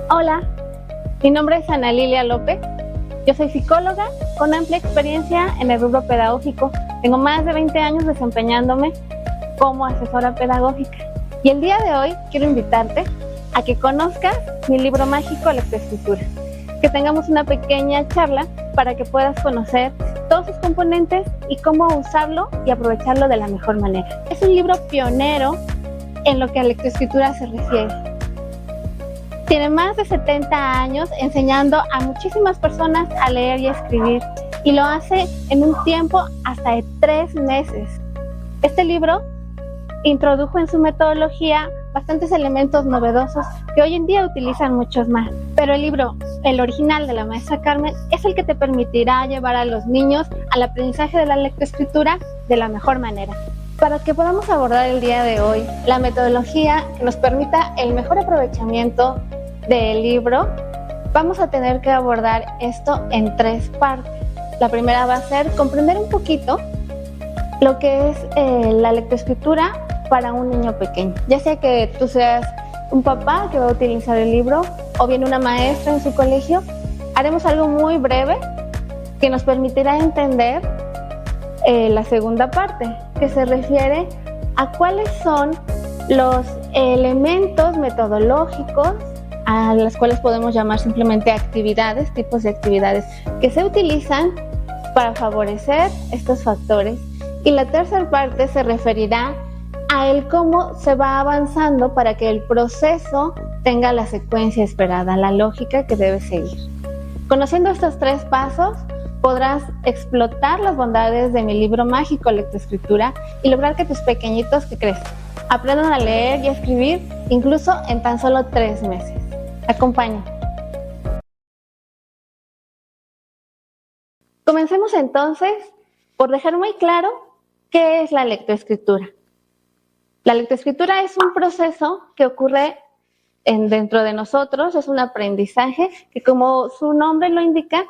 Hola, mi nombre es Ana Lilia López. Yo soy psicóloga con amplia experiencia en el rubro pedagógico. Tengo más de 20 años desempeñándome como asesora pedagógica. Y el día de hoy quiero invitarte a que conozcas mi libro mágico Lectoescritura. Que tengamos una pequeña charla para que puedas conocer todos sus componentes y cómo usarlo y aprovecharlo de la mejor manera. Es un libro pionero en lo que a lectoescritura se refiere. Tiene más de 70 años enseñando a muchísimas personas a leer y escribir, y lo hace en un tiempo hasta de 3 meses. Este libro introdujo en su metodología bastantes elementos novedosos que hoy en día utilizan muchos más. Pero el libro, el original de la maestra Carmen, es el que te permitirá llevar a los niños al aprendizaje de la lectoescritura de la mejor manera. Para que podamos abordar el día de hoy la metodología que nos permita el mejor aprovechamiento del libro, vamos a tener que abordar esto en 3 partes. La primera va a ser comprender un poquito lo que es la lectoescritura para un niño pequeño, ya sea que tú seas un papá que va a utilizar el libro o bien una maestra en su colegio. Haremos algo muy breve que nos permitirá entender la segunda parte, que se refiere a cuáles son los elementos metodológicos a las cuales podemos llamar simplemente actividades, tipos de actividades que se utilizan para favorecer estos factores. Y la tercera parte se referirá a el cómo se va avanzando para que el proceso tenga la secuencia esperada, la lógica que debe seguir. Conociendo estos 3 pasos, podrás explotar las bondades de mi libro mágico Lectoescritura y lograr que tus pequeñitos, ¿qué crees?, aprendan a leer y a escribir incluso en tan solo 3 meses. Acompaña. Comencemos entonces por dejar muy claro qué es la lectoescritura. La lectoescritura es un proceso que ocurre dentro de nosotros, es un aprendizaje que, como su nombre lo indica,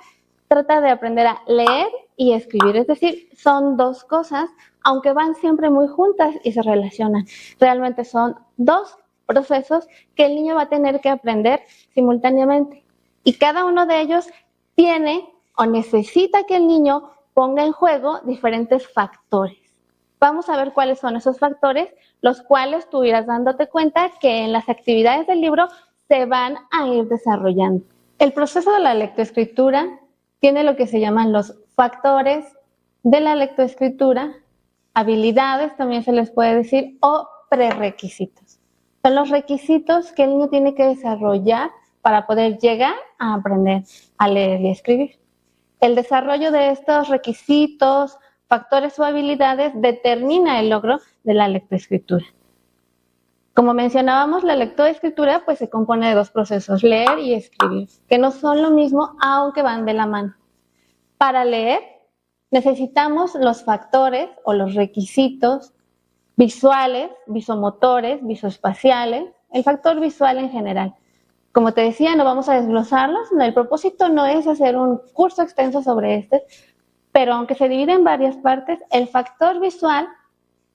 trata de aprender a leer y escribir, es decir, son 2 cosas, aunque van siempre muy juntas y se relacionan. Realmente son 2 procesos que el niño va a tener que aprender simultáneamente, y cada uno de ellos tiene o necesita que el niño ponga en juego diferentes factores. Vamos a ver cuáles son esos factores, los cuales tú irás dándote cuenta que en las actividades del libro se van a ir desarrollando. El proceso de la lectoescritura tiene lo que se llaman los factores de la lectoescritura, habilidades también se les puede decir, o prerequisitos. Son los requisitos que el niño tiene que desarrollar para poder llegar a aprender a leer y escribir. El desarrollo de estos requisitos, factores o habilidades determina el logro de la lectoescritura. Como mencionábamos, la lectoescritura pues se compone de 2 procesos, leer y escribir, que no son lo mismo, aunque van de la mano. Para leer necesitamos los factores o los requisitos visuales, visomotores, visoespaciales, el factor visual en general. Como te decía, no vamos a desglosarlos, el propósito no es hacer un curso extenso sobre este, pero aunque se divide en varias partes, el factor visual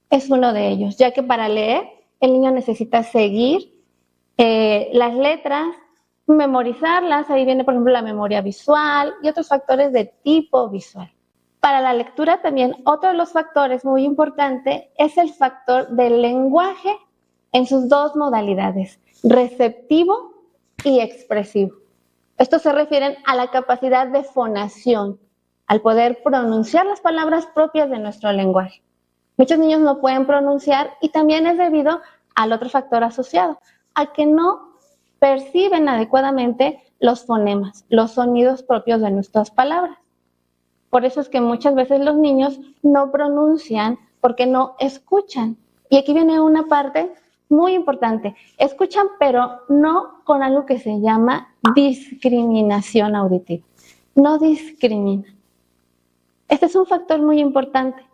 es uno de ellos, ya que para leer el niño necesita seguir las letras, memorizarlas, ahí viene por ejemplo la memoria visual y otros factores de tipo visual. Para la lectura también otro de los factores muy importante es el factor del lenguaje en sus 2 modalidades, receptivo y expresivo. Estos se refieren a la capacidad de fonación, al poder pronunciar las palabras propias de nuestro lenguaje. Muchos niños no pueden pronunciar y también es debido al otro factor asociado, a que no perciben adecuadamente los fonemas, los sonidos propios de nuestras palabras. Por eso es que muchas veces los niños no pronuncian porque no escuchan. Y aquí viene una parte muy importante. Escuchan, pero no con algo que se llama discriminación auditiva. No discriminan. Este es un factor muy importante.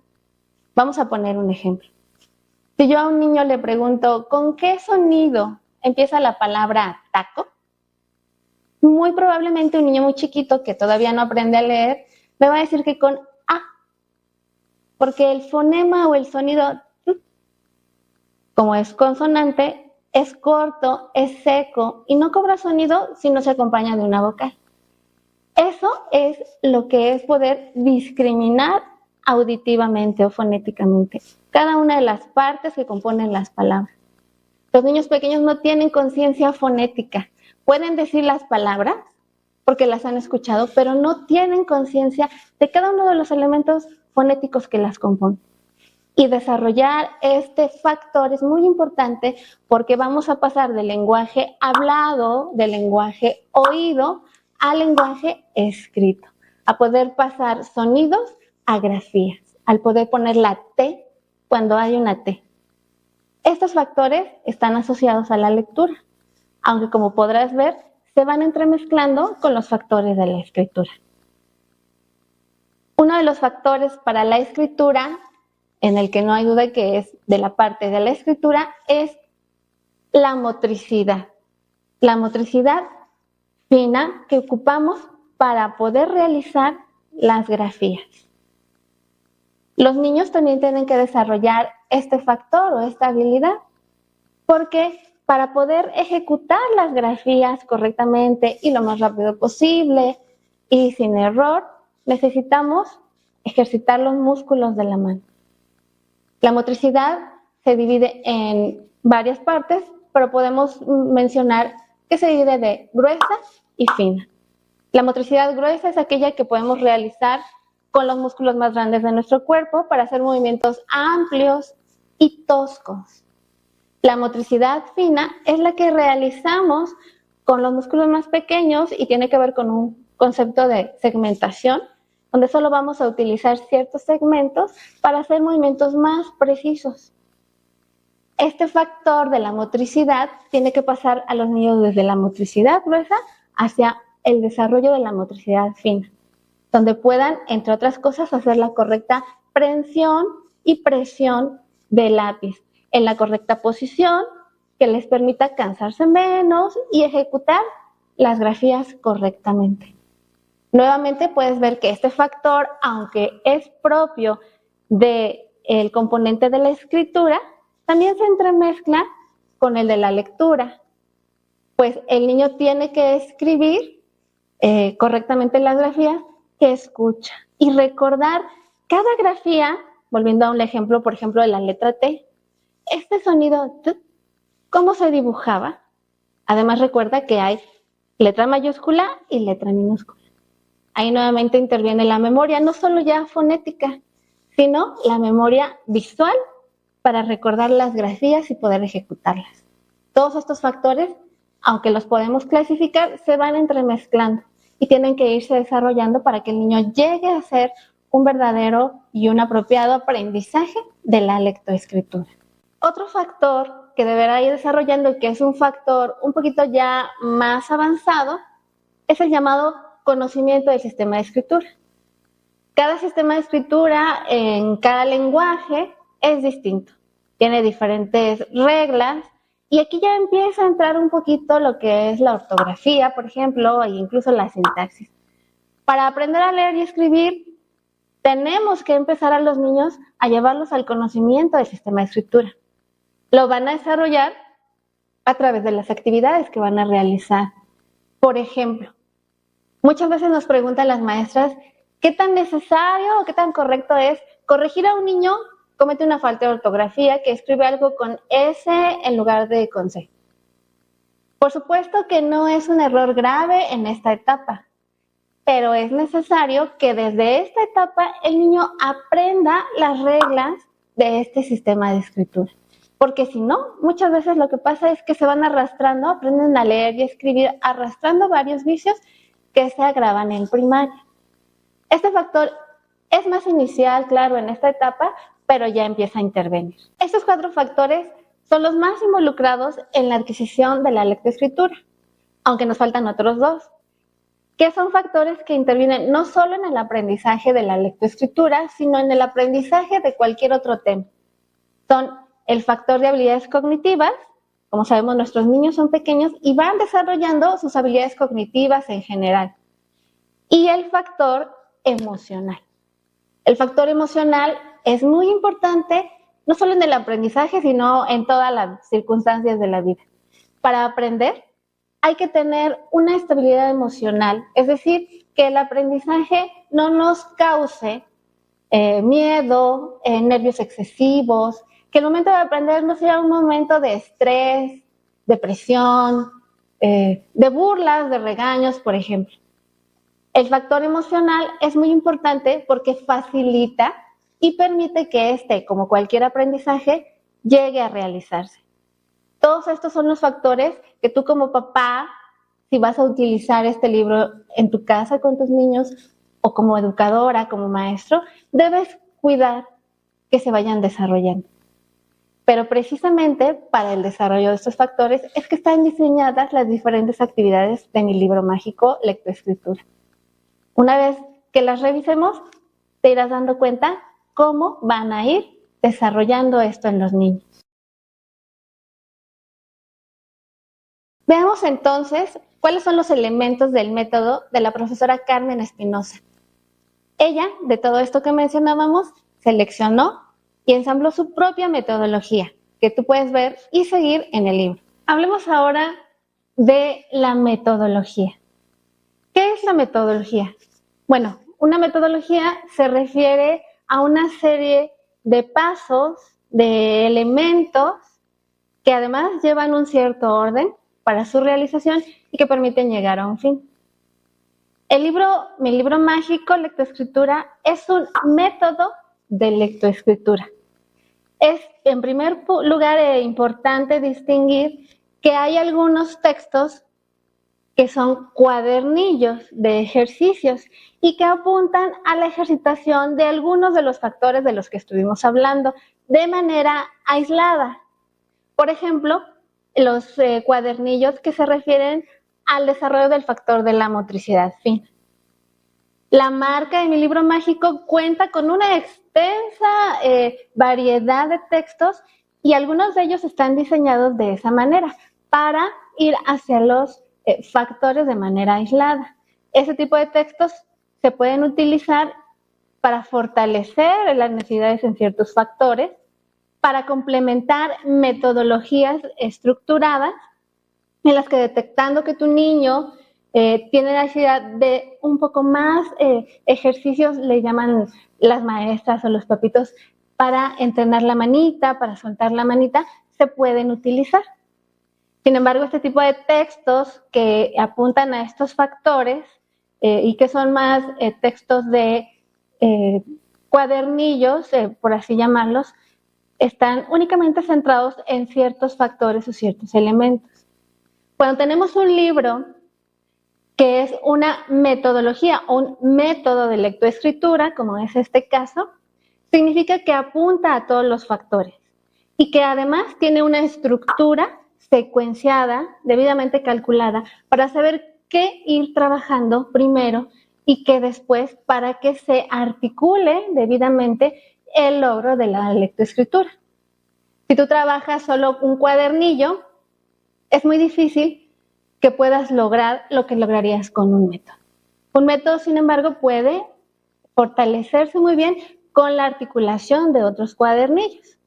Vamos a poner un ejemplo. Si yo a un niño le pregunto, ¿con qué sonido empieza la palabra taco? Muy probablemente un niño muy chiquito que todavía no aprende a leer me va a decir que con A, porque el fonema o el sonido, como es consonante, es corto, es seco y no cobra sonido si no se acompaña de una vocal. Eso es lo que es poder discriminar auditivamente o fonéticamente cada una de las partes que componen las palabras. Los niños pequeños no tienen conciencia fonética. Pueden decir las palabras porque las han escuchado, pero no tienen conciencia de cada uno de los elementos fonéticos que las componen. Y desarrollar este factor es muy importante porque vamos a pasar del lenguaje hablado, del lenguaje oído, al lenguaje escrito, a poder pasar sonidos a grafías, al poder poner la T cuando hay una T. Estos factores están asociados a la lectura, aunque como podrás ver, se van entremezclando con los factores de la escritura. Uno de los factores para la escritura, en el que no hay duda que es de la parte de la escritura, es la motricidad. La motricidad fina que ocupamos para poder realizar las grafías. Los niños también tienen que desarrollar este factor o esta habilidad, porque para poder ejecutar las grafías correctamente y lo más rápido posible y sin error, necesitamos ejercitar los músculos de la mano. La motricidad se divide en varias partes, pero podemos mencionar que se divide de gruesa y fina. La motricidad gruesa es aquella que podemos realizar con los músculos más grandes de nuestro cuerpo para hacer movimientos amplios y toscos. La motricidad fina es la que realizamos con los músculos más pequeños y tiene que ver con un concepto de segmentación, donde solo vamos a utilizar ciertos segmentos para hacer movimientos más precisos. Este factor de la motricidad tiene que pasar a los niños desde la motricidad gruesa hacia el desarrollo de la motricidad fina, donde puedan, entre otras cosas, hacer la correcta prensión y presión del lápiz en la correcta posición que les permita cansarse menos y ejecutar las grafías correctamente. Nuevamente puedes ver que este factor, aunque es propio del componente de la escritura, también se entremezcla con el de la lectura, pues el niño tiene que escribir correctamente las grafías que escucha y recordar cada grafía, volviendo a un ejemplo, por ejemplo, de la letra T, este sonido T, ¿cómo se dibujaba? Además recuerda que hay letra mayúscula y letra minúscula. Ahí nuevamente interviene la memoria, no solo ya fonética, sino la memoria visual para recordar las grafías y poder ejecutarlas. Todos estos factores, aunque los podemos clasificar, se van entremezclando y tienen que irse desarrollando para que el niño llegue a ser un verdadero y un apropiado aprendizaje de la lectoescritura. Otro factor que deberá ir desarrollando y que es un factor un poquito ya más avanzado es el llamado conocimiento del sistema de escritura. Cada sistema de escritura en cada lenguaje es distinto, tiene diferentes reglas y aquí ya empieza a entrar un poquito lo que es la ortografía, por ejemplo, e incluso la sintaxis. Para aprender a leer y escribir, tenemos que empezar a los niños a llevarlos al conocimiento del sistema de escritura. Lo van a desarrollar a través de las actividades que van a realizar. Por ejemplo, muchas veces nos preguntan las maestras qué tan necesario o qué tan correcto es corregir a un niño comete una falta de ortografía que escribe algo con S en lugar de con C. Por supuesto que no es un error grave en esta etapa, pero es necesario que desde esta etapa el niño aprenda las reglas de este sistema de escritura. Porque si no, muchas veces lo que pasa es que se van arrastrando, aprenden a leer y escribir arrastrando varios vicios que se agravan en primaria. Este factor es más inicial, claro, en esta etapa, pero ya empieza a intervenir. Estos 4 factores son los más involucrados en la adquisición de la lectoescritura, aunque nos faltan otros 2, que son factores que intervienen no solo en el aprendizaje de la lectoescritura, sino en el aprendizaje de cualquier otro tema. Son el factor de habilidades cognitivas. Como sabemos, nuestros niños son pequeños y van desarrollando sus habilidades cognitivas en general. Y el factor emocional. El factor emocional es muy importante no solo en el aprendizaje, sino en todas las circunstancias de la vida. Para aprender hay que tener una estabilidad emocional, es decir, que el aprendizaje no nos cause miedo, nervios excesivos, que el momento de aprender no sea un momento de estrés, de presión, de burlas, de regaños, por ejemplo. El factor emocional es muy importante porque facilita y permite que este, como cualquier aprendizaje, llegue a realizarse. Todos estos son los factores que tú como papá, si vas a utilizar este libro en tu casa con tus niños o como educadora, como maestro, debes cuidar que se vayan desarrollando. Pero precisamente para el desarrollo de estos factores es que están diseñadas las diferentes actividades de mi libro mágico Lectoescritura. Una vez que las revisemos, te irás dando cuenta cómo van a ir desarrollando esto en los niños. Veamos entonces cuáles son los elementos del método de la profesora Carmen Espinosa. Ella, de todo esto que mencionábamos, seleccionó y ensambló su propia metodología, que tú puedes ver y seguir en el libro. Hablemos ahora de la metodología. ¿Qué es la metodología? Bueno, una metodología se refiere a una serie de pasos, de elementos que además llevan un cierto orden para su realización y que permiten llegar a un fin. Mi libro mágico, Lectoescritura, es un método de lectoescritura. Es, en primer lugar, importante distinguir que hay algunos textos que son cuadernillos de ejercicios y que apuntan a la ejercitación de algunos de los factores de los que estuvimos hablando de manera aislada. Por ejemplo, los cuadernillos que se refieren al desarrollo del factor de la motricidad fina. La marca de mi libro mágico cuenta con una extensa variedad de textos y algunos de ellos están diseñados de esa manera para ir hacia los factores de manera aislada. Ese tipo de textos se pueden utilizar para fortalecer las necesidades en ciertos factores, para complementar metodologías estructuradas en las que detectando que tu niño tiene necesidad de un poco más ejercicios, le llaman las maestras o los papitos, para entrenar la manita, para soltar la manita, se pueden utilizar. Sin embargo, este tipo de textos que apuntan a estos factores y que son más textos de cuadernillos, por así llamarlos, están únicamente centrados en ciertos factores o ciertos elementos. Cuando tenemos un libro que es una metodología o un método de lectoescritura, como es este caso, significa que apunta a todos los factores y que además tiene una estructura secuenciada, debidamente calculada, para saber qué ir trabajando primero y qué después, para que se articule debidamente el logro de la lectoescritura. Si tú trabajas solo un cuadernillo, es muy difícil que puedas lograr lo que lograrías con un método. Un método, sin embargo, puede fortalecerse muy bien con la articulación de otros cuadernillos.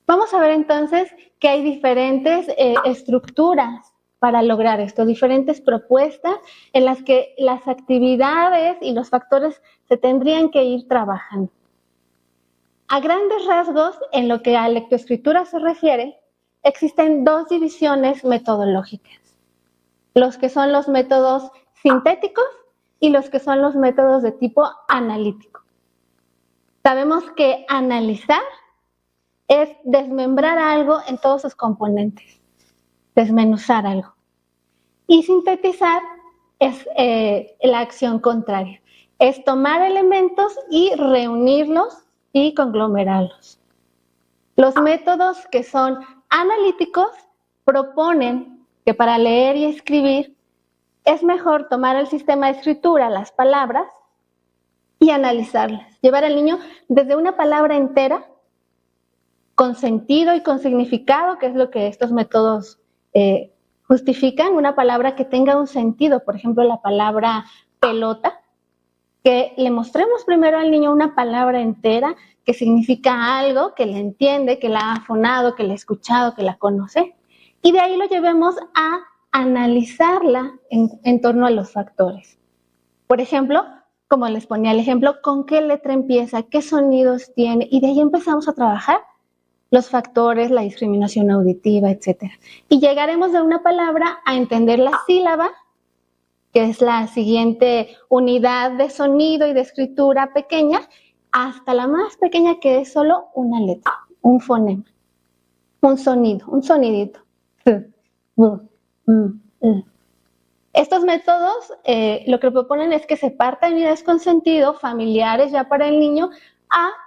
Vamos a ver entonces que hay diferentes estructuras para lograr esto, diferentes propuestas en las que las actividades y los factores se tendrían que ir trabajando. A grandes rasgos, en lo que a lectoescritura se refiere, existen dos divisiones metodológicas: los que son los métodos sintéticos y los que son los métodos de tipo analítico. Sabemos que analizar es desmembrar algo en todos sus componentes, desmenuzar algo. Y sintetizar es la acción contraria, es tomar elementos y reunirlos y conglomerarlos. Los métodos que son analíticos proponen que para leer y escribir es mejor tomar el sistema de escritura, las palabras, y analizarlas. Llevar al niño desde una palabra entera, con sentido y con significado, que es lo que estos métodos justifican, una palabra que tenga un sentido, por ejemplo, la palabra pelota, que le mostremos primero al niño una palabra entera que significa algo, que le entiende, que la ha afonado, que la ha escuchado, que la conoce, y de ahí lo llevemos a analizarla en torno a los factores. Por ejemplo, como les ponía el ejemplo, ¿con qué letra empieza? ¿Qué sonidos tiene? Y de ahí empezamos a trabajar los factores, la discriminación auditiva, etc. Y llegaremos de una palabra a entender la sílaba, que es la siguiente unidad de sonido y de escritura pequeña, hasta la más pequeña, que es solo una letra, un fonema, un sonido, un sonidito. Estos métodos lo que proponen es que se parta de unidades con sentido, familiares ya para el niño,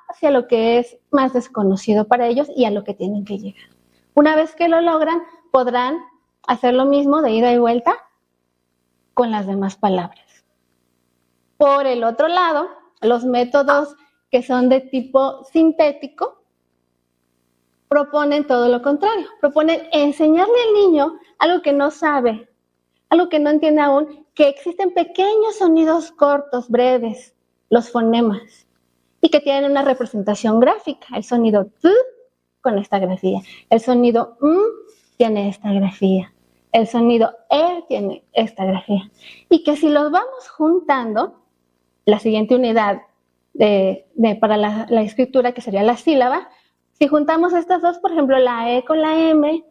hacia lo que es más desconocido para ellos y a lo que tienen que llegar. Una vez que lo logran, podrán hacer lo mismo de ida y vuelta con las demás palabras. Por el otro lado, los métodos que son de tipo sintético proponen todo lo contrario. Proponen enseñarle al niño algo que no sabe, algo que no entiende aún, que existen pequeños sonidos cortos, breves, los fonemas, y que tienen una representación gráfica. El sonido t con esta grafía, el sonido m tiene esta grafía, el sonido e tiene esta grafía. Y que si los vamos juntando, la siguiente unidad para la escritura, que sería la sílaba, si juntamos estas dos, por ejemplo, la e con la m,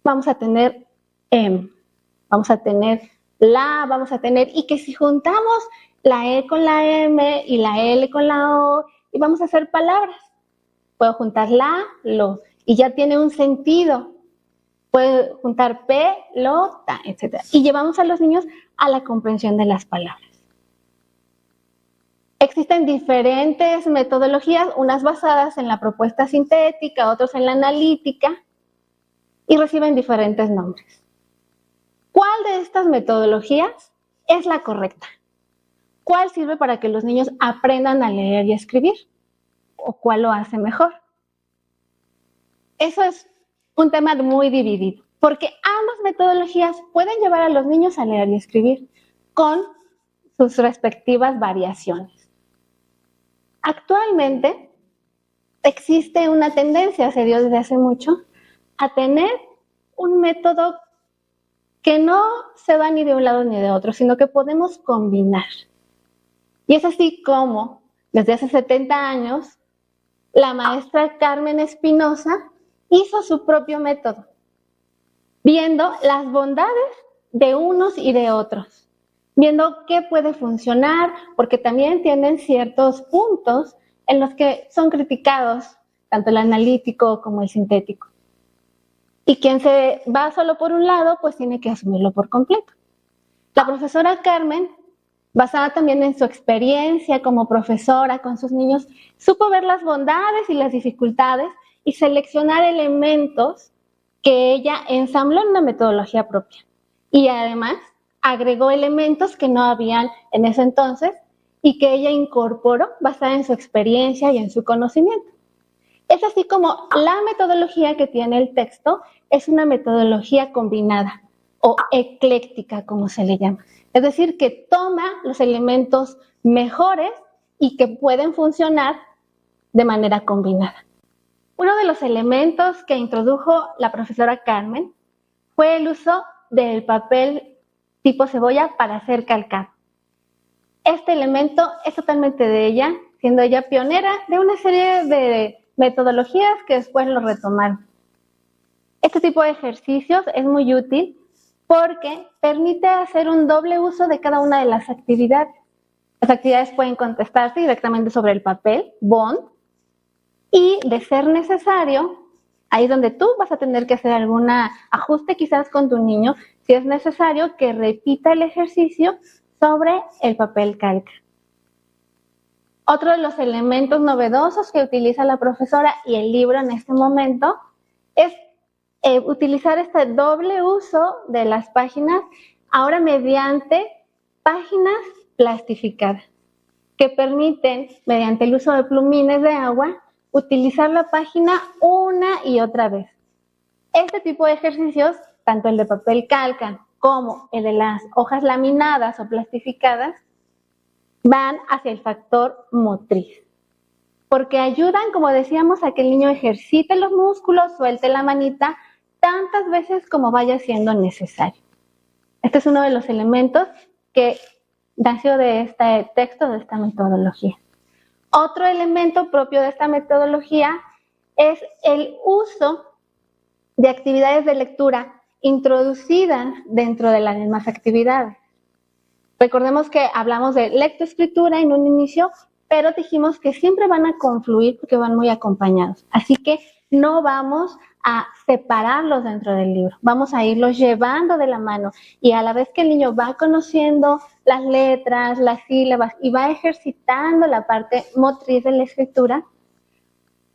vamos a tener m. Vamos a tener la, vamos a tener, y que si juntamos la E con la M y la L con la O, y vamos a hacer palabras. Puedo juntar la, lo, y ya tiene un sentido. Puedo juntar pelota, etc. Y llevamos a los niños a la comprensión de las palabras. Existen diferentes metodologías, unas basadas en la propuesta sintética, otras en la analítica, y reciben diferentes nombres. ¿Cuál de estas metodologías es la correcta? ¿Cuál sirve para que los niños aprendan a leer y a escribir? ¿O cuál lo hace mejor? Eso es un tema muy dividido, porque ambas metodologías pueden llevar a los niños a leer y escribir con sus respectivas variaciones. Actualmente existe una tendencia, se dio desde hace mucho, a tener un método que no se va ni de un lado ni de otro, sino que podemos combinar. Y es así como, desde hace 70 años, la maestra Carmen Espinosa hizo su propio método, viendo las bondades de unos y de otros, viendo qué puede funcionar, porque también tienen ciertos puntos en los que son criticados, tanto el analítico como el sintético. Y quien se va solo por un lado, pues tiene que asumirlo por completo. La profesora Carmen, basada también en su experiencia como profesora con sus niños, supo ver las bondades y las dificultades y seleccionar elementos que ella ensambló en una metodología propia. Y además agregó elementos que no habían en ese entonces y que ella incorporó basada en su experiencia y en su conocimiento. Es así como la metodología que tiene el texto es una metodología combinada o ecléctica, como se le llama. Es decir, que toma los elementos mejores y que pueden funcionar de manera combinada. Uno de los elementos que introdujo la profesora Carmen fue el uso del papel tipo cebolla para hacer calcado. Este elemento es totalmente de ella, siendo ella pionera de una serie de metodologías que después lo retomaron. Este tipo de ejercicios es muy útil porque permite hacer un doble uso de cada una de las actividades. Las actividades pueden contestarse directamente sobre el papel, bond, y de ser necesario, ahí donde tú vas a tener que hacer algún ajuste quizás con tu niño, si es necesario que repita el ejercicio sobre el papel calca. Otro de los elementos novedosos que utiliza la profesora y el libro en este momento es utilizar este doble uso de las páginas, ahora mediante páginas plastificadas, que permiten, mediante el uso de plumines de agua, utilizar la página una y otra vez. Este tipo de ejercicios, tanto el de papel calca como el de las hojas laminadas o plastificadas, van hacia el factor motriz, porque ayudan, como decíamos, a que el niño ejercite los músculos, suelte la manita tantas veces como vaya siendo necesario. Este es uno de los elementos que nació de este texto, de esta metodología. Otro elemento propio de esta metodología es el uso de actividades de lectura introducidas dentro de las mismas actividades. Recordemos que hablamos de lectoescritura en un inicio, pero dijimos que siempre van a confluir porque van muy acompañados. Así que no vamos a separarlos dentro del libro, vamos a irlos llevando de la mano, y a la vez que el niño va conociendo las letras, las sílabas y va ejercitando la parte motriz de la escritura,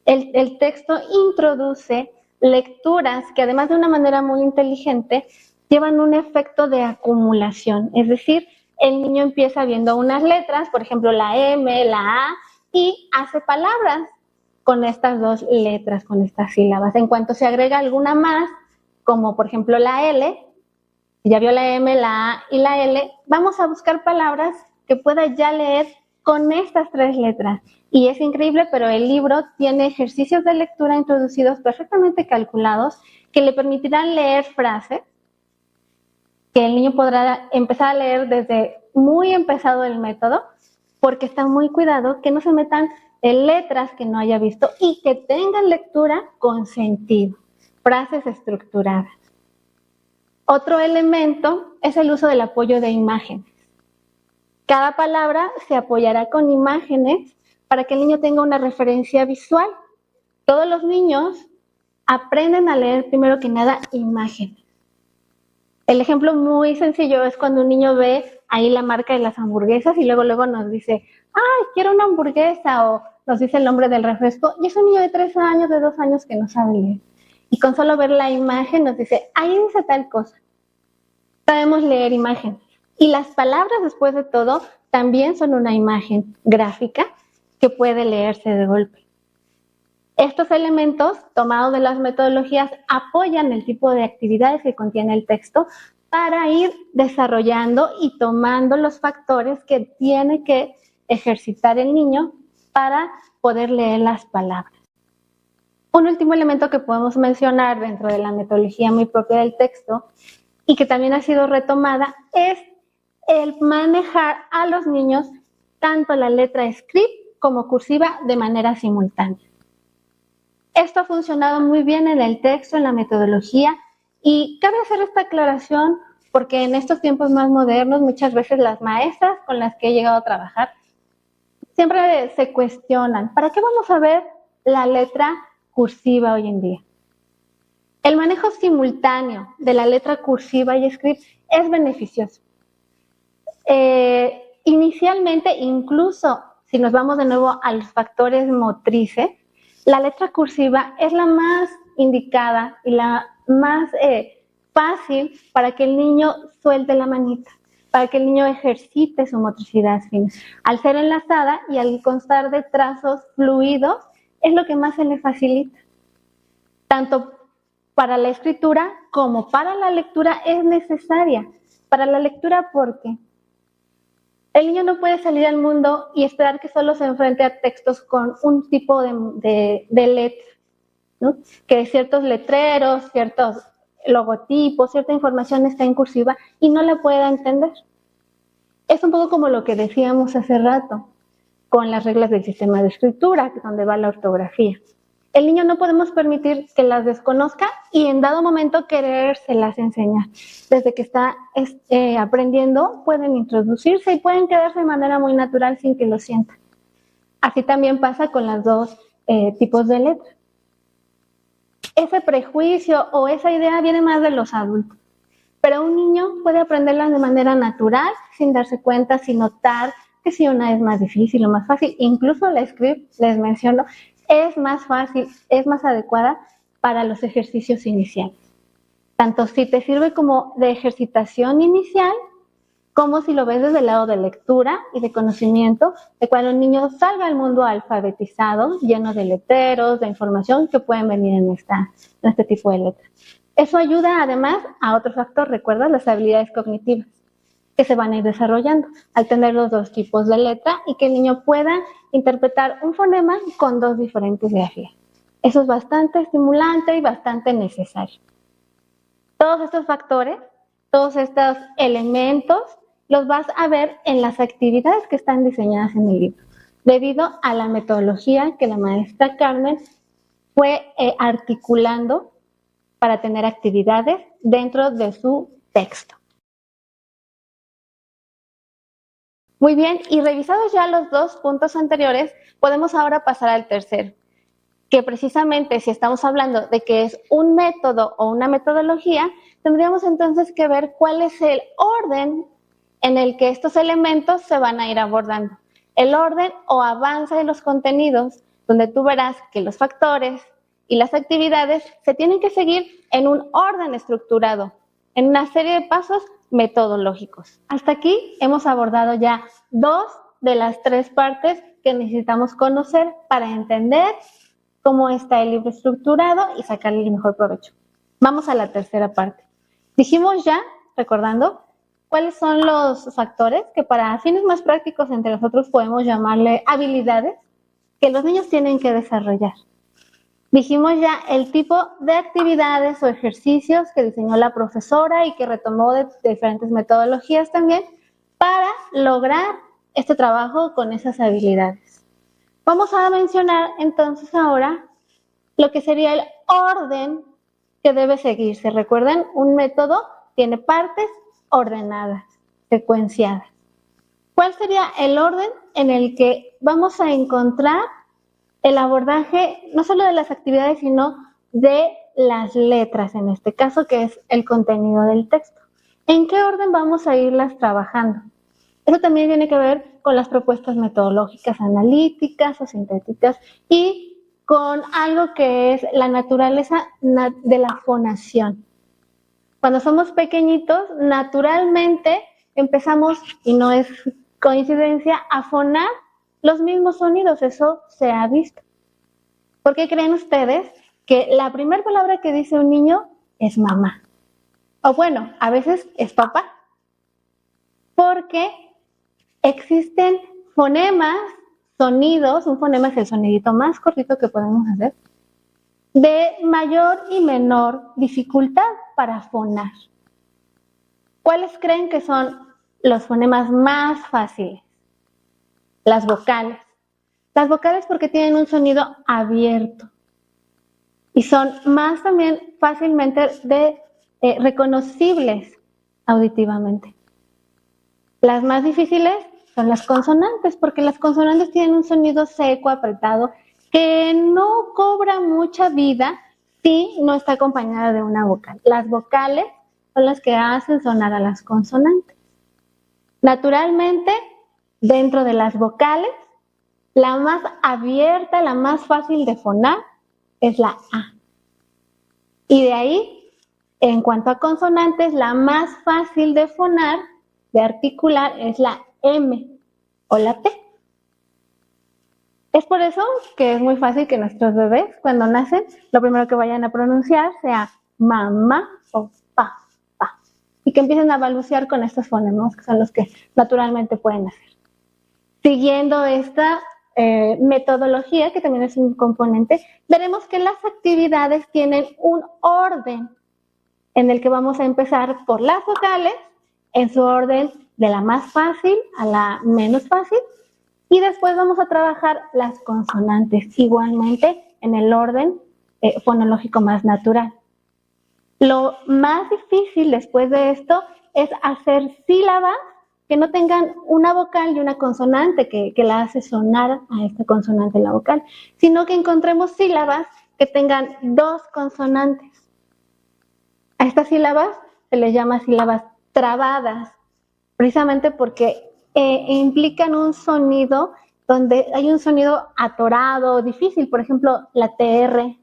el texto introduce lecturas que, además de una manera muy inteligente, llevan un efecto de acumulación. Es decir, el niño empieza viendo unas letras, por ejemplo la M, la A, y hace palabras con estas dos letras, con estas sílabas. En cuanto se agrega alguna más, como por ejemplo la L, ya vio la M, la A y la L, vamos a buscar palabras que pueda ya leer con estas tres letras. Y es increíble, pero el libro tiene ejercicios de lectura introducidos perfectamente calculados que le permitirán leer frases que el niño podrá empezar a leer desde muy empezado el método, porque está muy cuidado que no se metan en letras que no haya visto y que tengan lectura con sentido, frases estructuradas. Otro elemento es el uso del apoyo de imágenes. Cada palabra se apoyará con imágenes para que el niño tenga una referencia visual. Todos los niños aprenden a leer primero que nada imágenes. El ejemplo muy sencillo es cuando un niño ve ahí la marca de las hamburguesas y luego nos dice, ¡ay, quiero una hamburguesa! O nos dice el nombre del refresco, y es un niño de 3 años, de 2 años que no sabe leer. Y con solo ver la imagen nos dice, ahí dice tal cosa. Sabemos leer imágenes. Y las palabras, después de todo, también son una imagen gráfica que puede leerse de golpe. Estos elementos, tomados de las metodologías, apoyan el tipo de actividades que contiene el texto para ir desarrollando y tomando los factores que tiene que ejercitar el niño para poder leer las palabras. Un último elemento que podemos mencionar dentro de la metodología muy propia del texto y que también ha sido retomada es el manejar a los niños tanto la letra script como cursiva de manera simultánea. Esto ha funcionado muy bien en el texto, en la metodología, y cabe hacer esta aclaración porque en estos tiempos más modernos muchas veces las maestras con las que he llegado a trabajar siempre se cuestionan, ¿para qué vamos a ver la letra cursiva hoy en día? El manejo simultáneo de la letra cursiva y script es beneficioso. Inicialmente, incluso si nos vamos de nuevo a los factores motrices, la letra cursiva es la más indicada y la más fácil para que el niño suelte la manita, para que el niño ejercite su motricidad fina. Al ser enlazada y al constar de trazos fluidos, es lo que más se le facilita. Tanto para la escritura como para la lectura es necesaria. Para la lectura, ¿por qué? El niño no puede salir al mundo y esperar que solo se enfrente a textos con un tipo de letra, ¿no? Que ciertos letreros, ciertos logotipos, cierta información está en cursiva y no la pueda entender. Es un poco como lo que decíamos hace rato con las reglas del sistema de escritura, que es donde va la ortografía. El niño no podemos permitir que las desconozca y en dado momento querérselas enseñar. Desde que está aprendiendo pueden introducirse y pueden quedarse de manera muy natural sin que lo sientan. Así también pasa con los dos tipos de letras. Ese prejuicio o esa idea viene más de los adultos, pero un niño puede aprenderlas de manera natural, sin darse cuenta, sin notar que si una es más difícil o más fácil. Incluso la script, les menciono, es más fácil, es más adecuada para los ejercicios iniciales. Tanto si te sirve como de ejercitación inicial, como si lo ves desde el lado de lectura y de conocimiento, de cuando el niño salga al mundo alfabetizado, lleno de letreros, de información que pueden venir en este tipo de letras. Eso ayuda además a otro factor, ¿recuerdas? Las habilidades cognitivas. que se van a ir desarrollando al tener los dos tipos de letra y que el niño pueda interpretar un fonema con dos diferentes grafías. Eso es bastante estimulante y bastante necesario. Todos estos factores, todos estos elementos, los vas a ver en las actividades que están diseñadas en el libro, debido a la metodología que la maestra Carmen fue articulando para tener actividades dentro de su texto. Muy bien, y revisados ya los dos puntos anteriores, podemos ahora pasar al tercero, que precisamente si estamos hablando de que es un método o una metodología, tendríamos entonces que ver cuál es el orden en el que estos elementos se van a ir abordando. El orden o avance de los contenidos, donde tú verás que los factores y las actividades se tienen que seguir en un orden estructurado, en una serie de pasos metodológicos. Hasta aquí hemos abordado ya dos de las tres partes que necesitamos conocer para entender cómo está el libro estructurado y sacarle el mejor provecho. Vamos a la tercera parte. Dijimos ya, recordando, cuáles son los factores que para fines más prácticos entre nosotros podemos llamarle habilidades que los niños tienen que desarrollar. Dijimos ya el tipo de actividades o ejercicios que diseñó la profesora y que retomó de diferentes metodologías también para lograr este trabajo con esas habilidades. Vamos a mencionar entonces ahora lo que sería el orden que debe seguirse. Recuerden, un método tiene partes ordenadas, secuenciadas. ¿Cuál sería el orden en el que vamos a encontrar el abordaje no solo de las actividades, sino de las letras, en este caso, que es el contenido del texto? ¿En qué orden vamos a irlas trabajando? Eso también tiene que ver con las propuestas metodológicas analíticas o sintéticas y con algo que es la naturaleza de la fonación. Cuando somos pequeñitos, naturalmente empezamos, y no es coincidencia, a fonar los mismos sonidos, eso se ha visto. ¿Por qué creen ustedes que la primera palabra que dice un niño es mamá? O bueno, a veces es papá. Porque existen fonemas, sonidos, un fonema es el sonidito más cortito que podemos hacer, de mayor y menor dificultad para fonar. ¿Cuáles creen que son los fonemas más fáciles? Las vocales. Las vocales porque tienen un sonido abierto y son más también fácilmente reconocibles auditivamente. Las más difíciles son las consonantes, porque las consonantes tienen un sonido seco, apretado, que no cobra mucha vida si no está acompañada de una vocal. Las vocales son las que hacen sonar a las consonantes. Naturalmente, dentro de las vocales, la más abierta, la más fácil de fonar es la A. Y de ahí, en cuanto a consonantes, la más fácil de fonar, de articular, es la M o la T. Es por eso que es muy fácil que nuestros bebés, cuando nacen, lo primero que vayan a pronunciar sea mamá o pa, y que empiecen a balbucear con estos fonemas, que son los que naturalmente pueden hacer. Siguiendo esta metodología, que también es un componente, veremos que las actividades tienen un orden en el que vamos a empezar por las vocales, en su orden de la más fácil a la menos fácil, y después vamos a trabajar las consonantes, igualmente en el orden fonológico más natural. Lo más difícil después de esto es hacer sílabas que no tengan una vocal y una consonante que la hace sonar a esta consonante en la vocal, sino que encontremos sílabas que tengan dos consonantes. A estas sílabas se les llama sílabas trabadas, precisamente porque implican un sonido donde hay un sonido atorado, difícil, por ejemplo, la TR,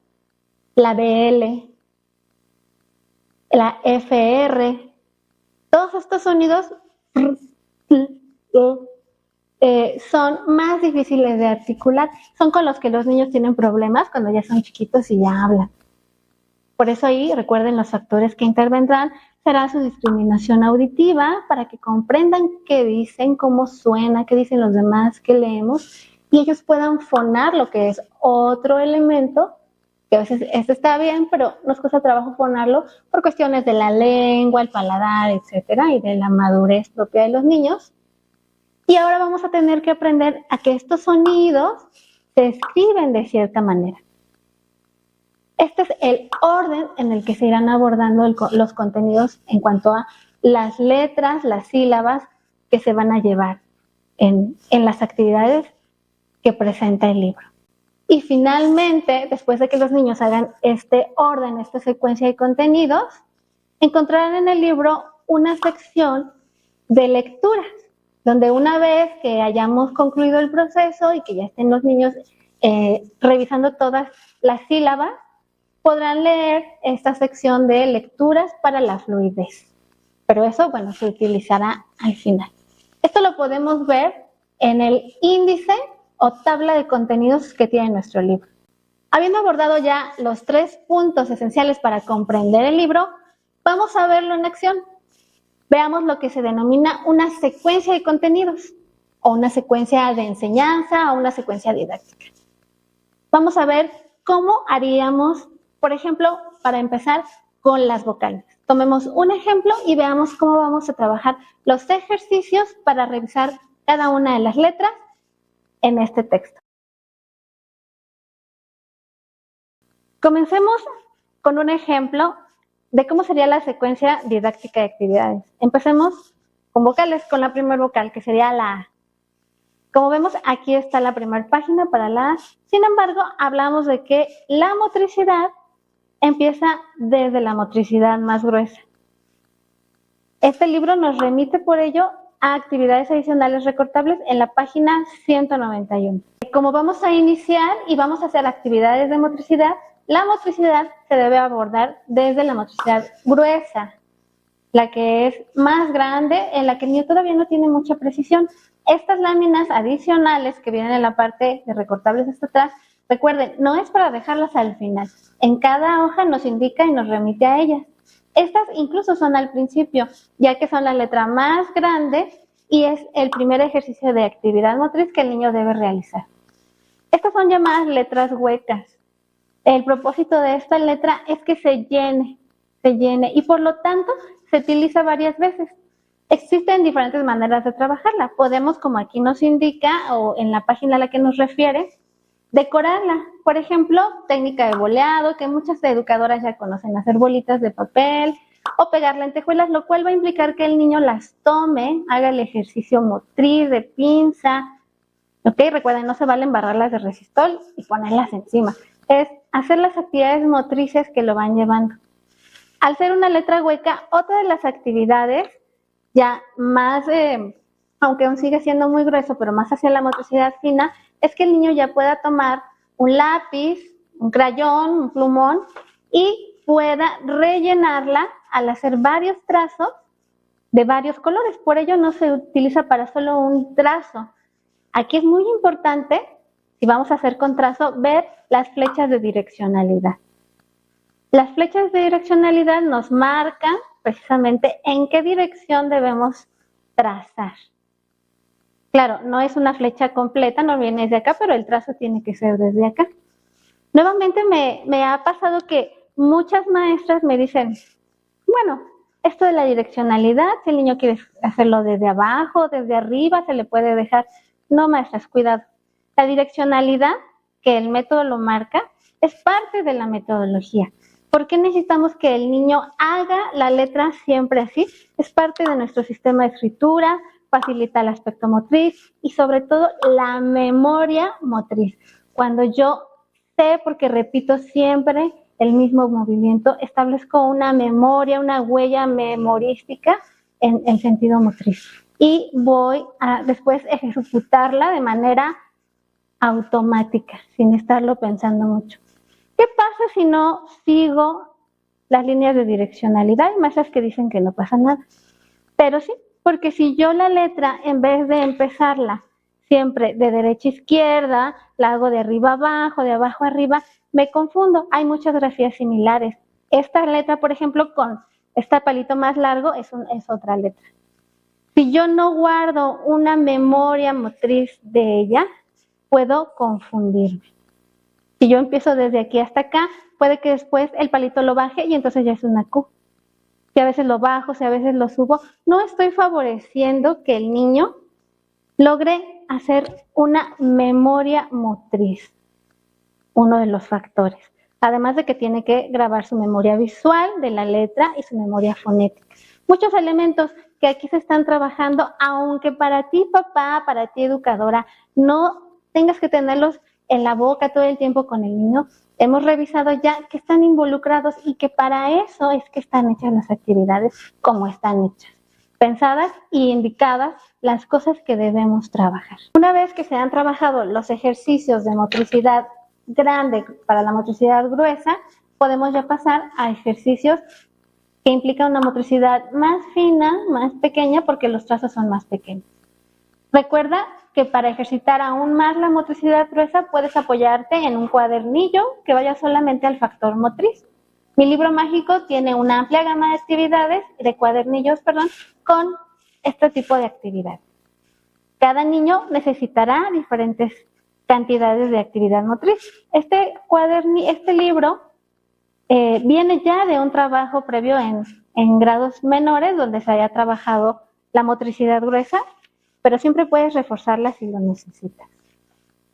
la BL, la FR, todos estos sonidos son más difíciles de articular, son con los que los niños tienen problemas cuando ya son chiquitos y ya hablan. Por eso ahí recuerden los factores que intervendrán, será su discriminación auditiva para que comprendan qué dicen, cómo suena, qué dicen los demás, qué leemos, y ellos puedan fonar lo que es otro elemento, que a veces este está bien, pero nos cuesta trabajo fonarlo por cuestiones de la lengua, el paladar, etcétera, y de la madurez propia de los niños. Y ahora vamos a tener que aprender a que estos sonidos se escriben de cierta manera. Este es el orden en el que se irán abordando los contenidos en cuanto a las letras, las sílabas que se van a llevar en las actividades que presenta el libro. Y finalmente, después de que los niños hagan este orden, esta secuencia de contenidos, encontrarán en el libro una sección de lecturas, donde una vez que hayamos concluido el proceso y que ya estén los niños revisando todas las sílabas, podrán leer esta sección de lecturas para la fluidez. Pero eso, bueno, se utilizará al final. Esto lo podemos ver en el índice o tabla de contenidos que tiene nuestro libro. Habiendo abordado ya los 3 puntos esenciales para comprender el libro, vamos a verlo en acción. Veamos lo que se denomina una secuencia de contenidos, o una secuencia de enseñanza, o una secuencia didáctica. Vamos a ver cómo haríamos, por ejemplo, para empezar con las vocales. Tomemos un ejemplo y veamos cómo vamos a trabajar los ejercicios para revisar cada una de las letras en este texto. Comencemos con un ejemplo de cómo sería la secuencia didáctica de actividades. Empecemos con vocales, con la primera vocal, que sería la A. Como vemos, aquí está la primera página para la A. Sin embargo, hablamos de que la motricidad empieza desde la motricidad más gruesa. Este libro nos remite por ello a actividades adicionales recortables en la página 191. Como vamos a iniciar y vamos a hacer actividades de motricidad, la motricidad se debe abordar desde la motricidad gruesa, la que es más grande, en la que el niño todavía no tiene mucha precisión. Estas láminas adicionales que vienen en la parte de recortables hasta atrás, recuerden, no es para dejarlas al final. En cada hoja nos indica y nos remite a ellas. Estas incluso son al principio, ya que son la letra más grande y es el primer ejercicio de actividad motriz que el niño debe realizar. Estas son llamadas letras huecas. El propósito de esta letra es que se llene y por lo tanto se utiliza varias veces. Existen diferentes maneras de trabajarla. Podemos, como aquí nos indica o en la página a la que nos refiere, decorarla. Por ejemplo, técnica de boleado, que muchas educadoras ya conocen, hacer bolitas de papel o pegar lentejuelas, lo cual va a implicar que el niño las tome, haga el ejercicio motriz de pinza. ¿Ok? Recuerden, no se vale embarrarlas de resistol y ponerlas encima. Es hacer las actividades motrices que lo van llevando. Al ser una letra hueca, otra de las actividades ya más, aunque aún sigue siendo muy grueso, pero más hacia la motricidad fina, es que el niño ya pueda tomar un lápiz, un crayón, un plumón y pueda rellenarla al hacer varios trazos de varios colores. Por ello no se utiliza para solo un trazo. Aquí es muy importante, si vamos a hacer con trazo, ver las flechas de direccionalidad. Las flechas de direccionalidad nos marcan precisamente en qué dirección debemos trazar. Claro, no es una flecha completa, no viene desde acá, pero el trazo tiene que ser desde acá. Nuevamente me ha pasado que muchas maestras me dicen, bueno, esto de la direccionalidad, si el niño quiere hacerlo desde abajo, desde arriba, se le puede dejar. No, maestras, cuidado. La direccionalidad, que el método lo marca, es parte de la metodología. ¿Por qué necesitamos que el niño haga la letra siempre así? Es parte de nuestro sistema de escritura, facilita el aspecto motriz y sobre todo la memoria motriz. Cuando yo sé, porque repito siempre el mismo movimiento, establezco una memoria, una huella memorística en el sentido motriz. Y voy a después ejecutarla de manera automática, sin estarlo pensando mucho. ¿Qué pasa si no sigo las líneas de direccionalidad? Hay maestras que dicen que no pasa nada. Pero sí, porque si yo la letra, en vez de empezarla siempre de derecha a izquierda, la hago de arriba a abajo, de abajo a arriba, me confundo. Hay muchas grafías similares. Esta letra, por ejemplo, con Este palito más largo es otra letra. Si yo no guardo una memoria motriz de ella, puedo confundirme. Si yo empiezo desde aquí hasta acá, puede que después el palito lo baje y entonces ya es una Q. Si a veces lo bajo, si a veces lo subo, no estoy favoreciendo que el niño logre hacer una memoria motriz, uno de los factores. Además de que tiene que grabar su memoria visual de la letra y su memoria fonética. Muchos elementos que aquí se están trabajando, aunque para ti, papá, para ti, educadora, no tengas que tenerlos en la boca todo el tiempo con el niño, hemos revisado ya que están involucrados y que para eso es que están hechas las actividades como están hechas, pensadas y indicadas las cosas que debemos trabajar. Una vez que se han trabajado los ejercicios de motricidad grande para la motricidad gruesa, podemos ya pasar a ejercicios que implican una motricidad más fina, más pequeña, porque los trazos son más pequeños. Recuerda que para ejercitar aún más la motricidad gruesa puedes apoyarte en un cuadernillo que vaya solamente al factor motriz. Mi libro mágico tiene una amplia gama de actividades, de cuadernillos, con este tipo de actividad. Cada niño necesitará diferentes cantidades de actividad motriz. Este libro viene ya de un trabajo previo en grados menores donde se haya trabajado la motricidad gruesa, pero siempre puedes reforzarla si lo necesitas.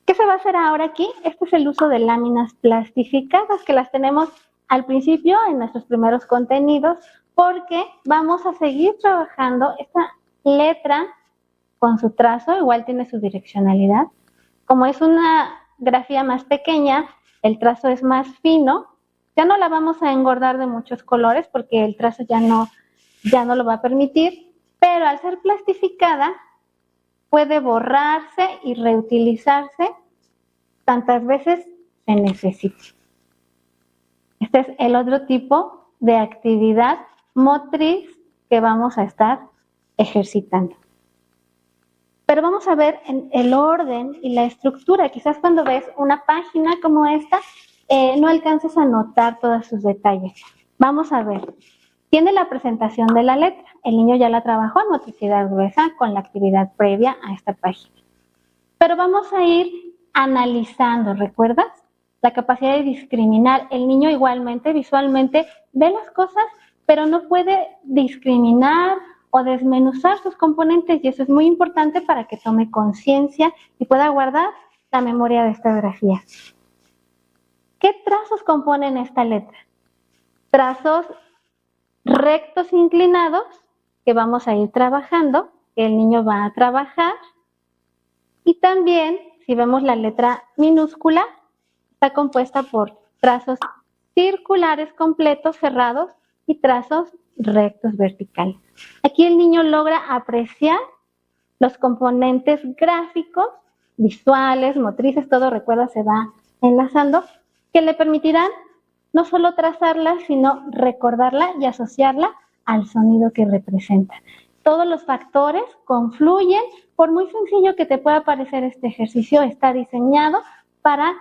¿Qué se va a hacer ahora aquí? Este es el uso de láminas plastificadas, que las tenemos al principio en nuestros primeros contenidos, porque vamos a seguir trabajando esta letra con su trazo, igual tiene su direccionalidad. Como es una grafía más pequeña, el trazo es más fino, ya no la vamos a engordar de muchos colores porque el trazo ya no lo va a permitir, pero al ser plastificada puede borrarse y reutilizarse tantas veces se necesite. Este es el otro tipo de actividad motriz que vamos a estar ejercitando. Pero vamos a ver en el orden y la estructura. Quizás cuando ves una página como esta, no alcances a notar todos sus detalles. Vamos a ver. Tiene la presentación de la letra. El niño ya la trabajó en motricidad gruesa con la actividad previa a esta página. Pero vamos a ir analizando, ¿recuerdas? La capacidad de discriminar. El niño igualmente, visualmente, ve las cosas, pero no puede discriminar o desmenuzar sus componentes, y eso es muy importante para que tome conciencia y pueda guardar la memoria de esta grafía. ¿Qué trazos componen esta letra? Trazos rectos inclinados que vamos a ir trabajando, que el niño va a trabajar, y también, si vemos la letra minúscula, está compuesta por trazos circulares completos cerrados y trazos rectos verticales. Aquí el niño logra apreciar los componentes gráficos, visuales, motrices, todo, recuerda, se va enlazando, que le permitirán no solo trazarla, sino recordarla y asociarla al sonido que representa. Todos los factores confluyen, por muy sencillo que te pueda parecer este ejercicio, está diseñado para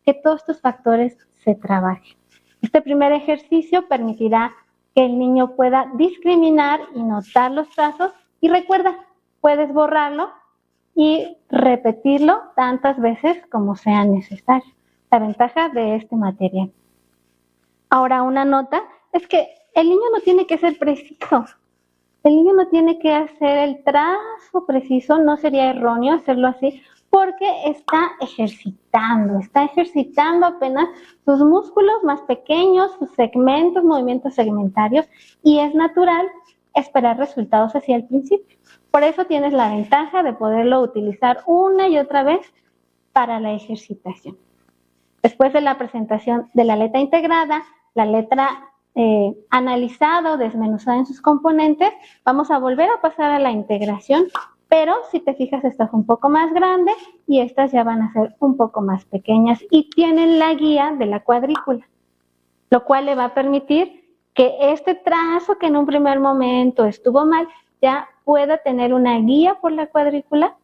que todos estos factores se trabajen. Este primer ejercicio permitirá que el niño pueda discriminar y notar los trazos, y recuerda, puedes borrarlo y repetirlo tantas veces como sea necesario. La ventaja de este material. Ahora, una nota es que el niño no tiene que ser preciso. El niño no tiene que hacer el trazo preciso, no sería erróneo hacerlo así, porque está ejercitando apenas sus músculos más pequeños, sus segmentos, movimientos segmentarios, y es natural esperar resultados así al principio. Por eso tienes la ventaja de poderlo utilizar una y otra vez para la ejercitación. Después de la presentación de la letra integrada, la letra analizada o desmenuzada en sus componentes, vamos a volver a pasar a la integración, pero si te fijas, esta es un poco más grande y estas ya van a ser un poco más pequeñas y tienen la guía de la cuadrícula, lo cual le va a permitir que este trazo que en un primer momento estuvo mal, ya pueda tener una guía por la cuadrícula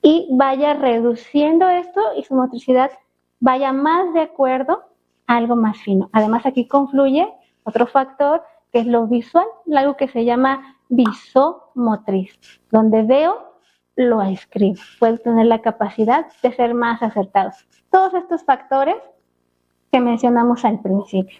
y vaya reduciendo esto y su motricidad vaya más de acuerdo a algo más fino. Además, aquí confluye otro factor que es lo visual, algo que se llama visomotriz, donde veo, lo escribo. Puedo tener la capacidad de ser más acertado. Todos estos factores que mencionamos al principio.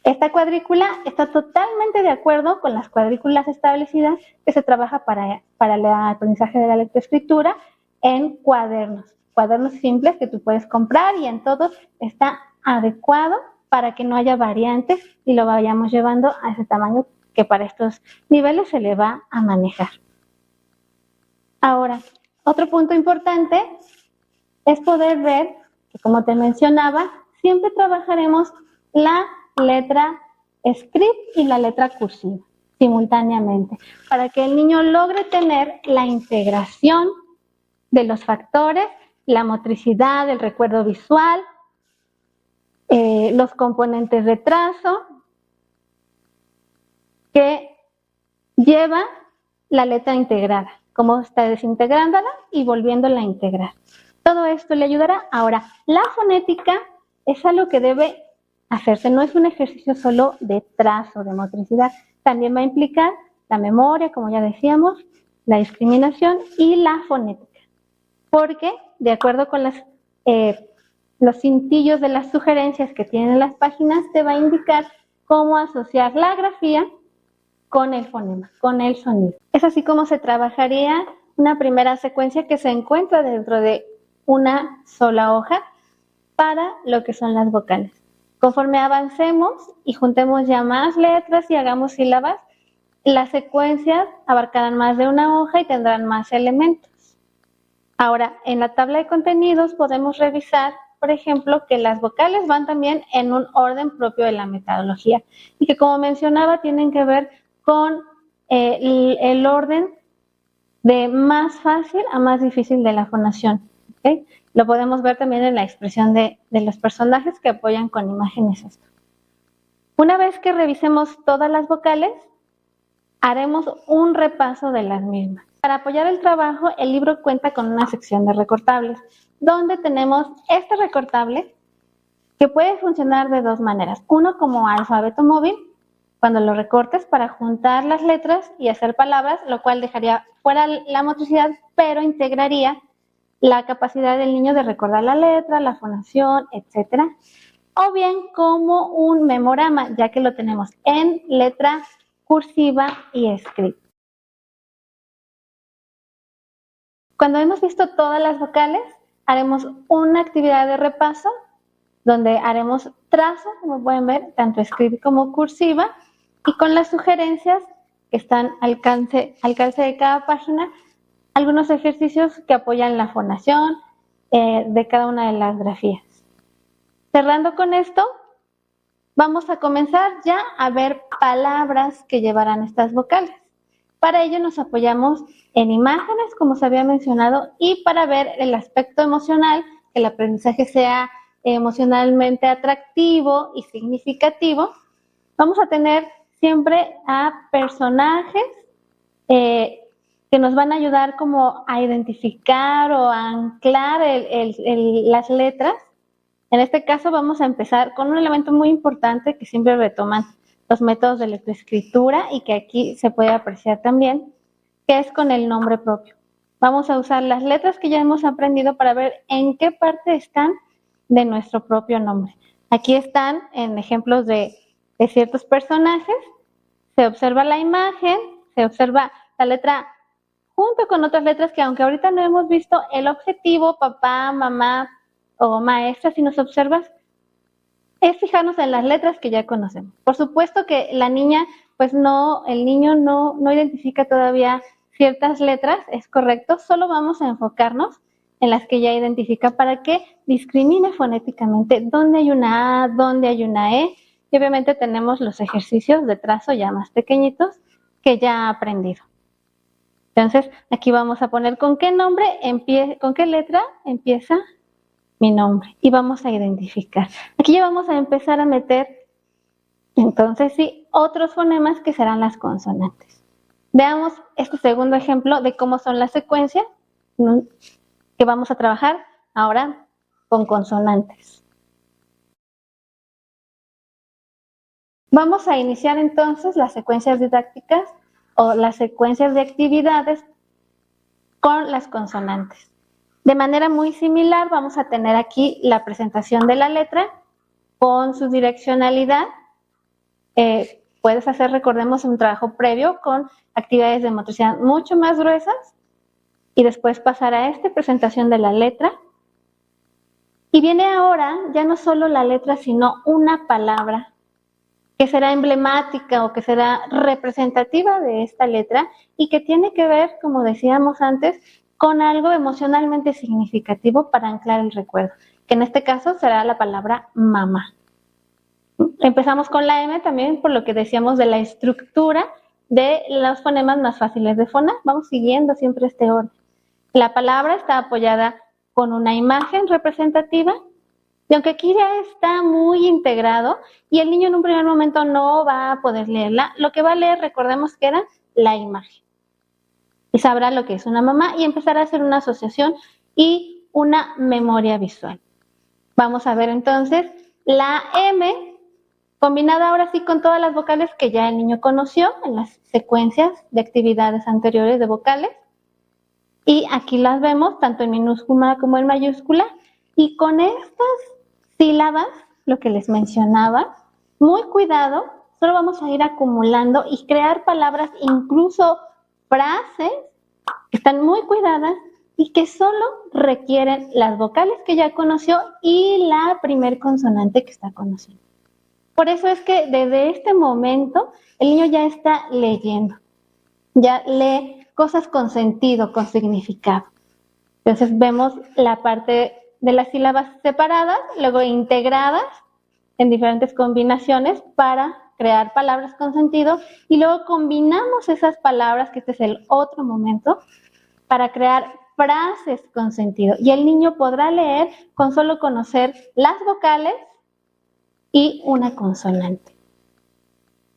Esta cuadrícula está totalmente de acuerdo con las cuadrículas establecidas que se trabaja para el aprendizaje de la lectoescritura en cuadernos. Cuadernos simples que tú puedes comprar y en todos está adecuado para que no haya variantes y lo vayamos llevando a ese tamaño que para estos niveles se le va a manejar. Ahora, otro punto importante es poder ver que, como te mencionaba, siempre trabajaremos la letra script y la letra cursiva simultáneamente para que el niño logre tener la integración de los factores, la motricidad, el recuerdo visual, los componentes de trazo que lleva la letra integrada, cómo está desintegrándola y volviéndola a integrar. Todo esto le ayudará. Ahora, la fonética es algo que debe hacerse, no es un ejercicio solo de trazo, de motricidad, también va a implicar la memoria, como ya decíamos, la discriminación y la fonética, porque de acuerdo con los cintillos de las sugerencias que tienen las páginas, te va a indicar cómo asociar la grafía con el fonema, con el sonido. Es así como se trabajaría una primera secuencia que se encuentra dentro de una sola hoja para lo que son las vocales. Conforme avancemos y juntemos ya más letras y hagamos sílabas, las secuencias abarcarán más de una hoja y tendrán más elementos. Ahora, en la tabla de contenidos podemos revisar, por ejemplo, que las vocales van también en un orden propio de la metodología y que, como mencionaba, tienen que ver con el orden de más fácil a más difícil de la fonación. ¿Okay? Lo podemos ver también en la expresión de los personajes que apoyan con imágenes esto. Una vez que revisemos todas las vocales, haremos un repaso de las mismas. Para apoyar el trabajo, el libro cuenta con una sección de recortables, donde tenemos este recortable que puede funcionar de dos maneras. Uno como alfabeto móvil, cuando lo recortes para juntar las letras y hacer palabras, lo cual dejaría fuera la motricidad, pero integraría la capacidad del niño de recordar la letra, la fonación, etc. O bien como un memorama, ya que lo tenemos en letra cursiva y script. Cuando hemos visto todas las vocales, haremos una actividad de repaso donde haremos trazo, como pueden ver, tanto script como cursiva, y con las sugerencias que están al alcance de cada página, algunos ejercicios que apoyan la fonación de cada una de las grafías. Cerrando con esto, vamos a comenzar ya a ver palabras que llevarán estas vocales. Para ello nos apoyamos en imágenes, como se había mencionado, y para ver el aspecto emocional, que el aprendizaje sea emocionalmente atractivo y significativo, vamos a tener siempre a personajes que nos van a ayudar como a identificar o a anclar las letras. En este caso vamos a empezar con un elemento muy importante que siempre retoman los métodos de lectoescritura y que aquí se puede apreciar también, que es con el nombre propio. Vamos a usar las letras que ya hemos aprendido para ver en qué parte están de nuestro propio nombre. Aquí están en ejemplos de ciertos personajes, se observa la imagen, se observa la letra junto con otras letras que aunque ahorita no hemos visto el objetivo, papá, mamá o maestra, si nos observas, es fijarnos en las letras que ya conocemos. Por supuesto que la niña, pues no, el niño no identifica todavía ciertas letras, es correcto, solo vamos a enfocarnos en las que ya identifica para que discrimine fonéticamente dónde hay una A, dónde hay una E, y obviamente tenemos los ejercicios de trazo ya más pequeñitos que ya ha aprendido. Entonces, aquí vamos a poner con qué con qué letra empieza mi nombre y vamos a identificar. Aquí ya vamos a empezar a meter, entonces sí, otros fonemas que serán las consonantes. Veamos este segundo ejemplo de cómo son las secuencias que vamos a trabajar ahora con consonantes. Vamos a iniciar entonces las secuencias didácticas o las secuencias de actividades con las consonantes. De manera muy similar vamos a tener aquí la presentación de la letra con su direccionalidad. Puedes hacer, recordemos, un trabajo previo con actividades de motricidad mucho más gruesas y después pasar a esta presentación de la letra. Y viene ahora ya no solo la letra, sino una palabra que será emblemática o que será representativa de esta letra y que tiene que ver, como decíamos antes, con algo emocionalmente significativo para anclar el recuerdo, que en este caso será la palabra mamá. Empezamos con la M también por lo que decíamos de la estructura de los fonemas más fáciles de fonar. Vamos siguiendo siempre este orden. La palabra está apoyada con una imagen representativa y aunque aquí ya está muy integrado y el niño en un primer momento no va a poder leerla, lo que va a leer, recordemos que era la imagen. Y sabrá lo que es una mamá y empezará a hacer una asociación y una memoria visual. Vamos a ver entonces la M combinada ahora sí con todas las vocales que ya el niño conoció en las secuencias de actividades anteriores de vocales. Y aquí las vemos tanto en minúscula como en mayúscula. Y con estas sílabas, lo que les mencionaba, muy cuidado, solo vamos a ir acumulando y crear palabras, incluso frases, que están muy cuidadas y que solo requieren las vocales que ya conoció y la primer consonante que está conociendo. Por eso es que desde este momento el niño ya está leyendo, ya lee cosas con sentido, con significado. Entonces vemos la parte de las sílabas separadas, luego integradas en diferentes combinaciones para crear palabras con sentido y luego combinamos esas palabras, que este es el otro momento, para crear frases con sentido. Y el niño podrá leer con solo conocer las vocales y una consonante.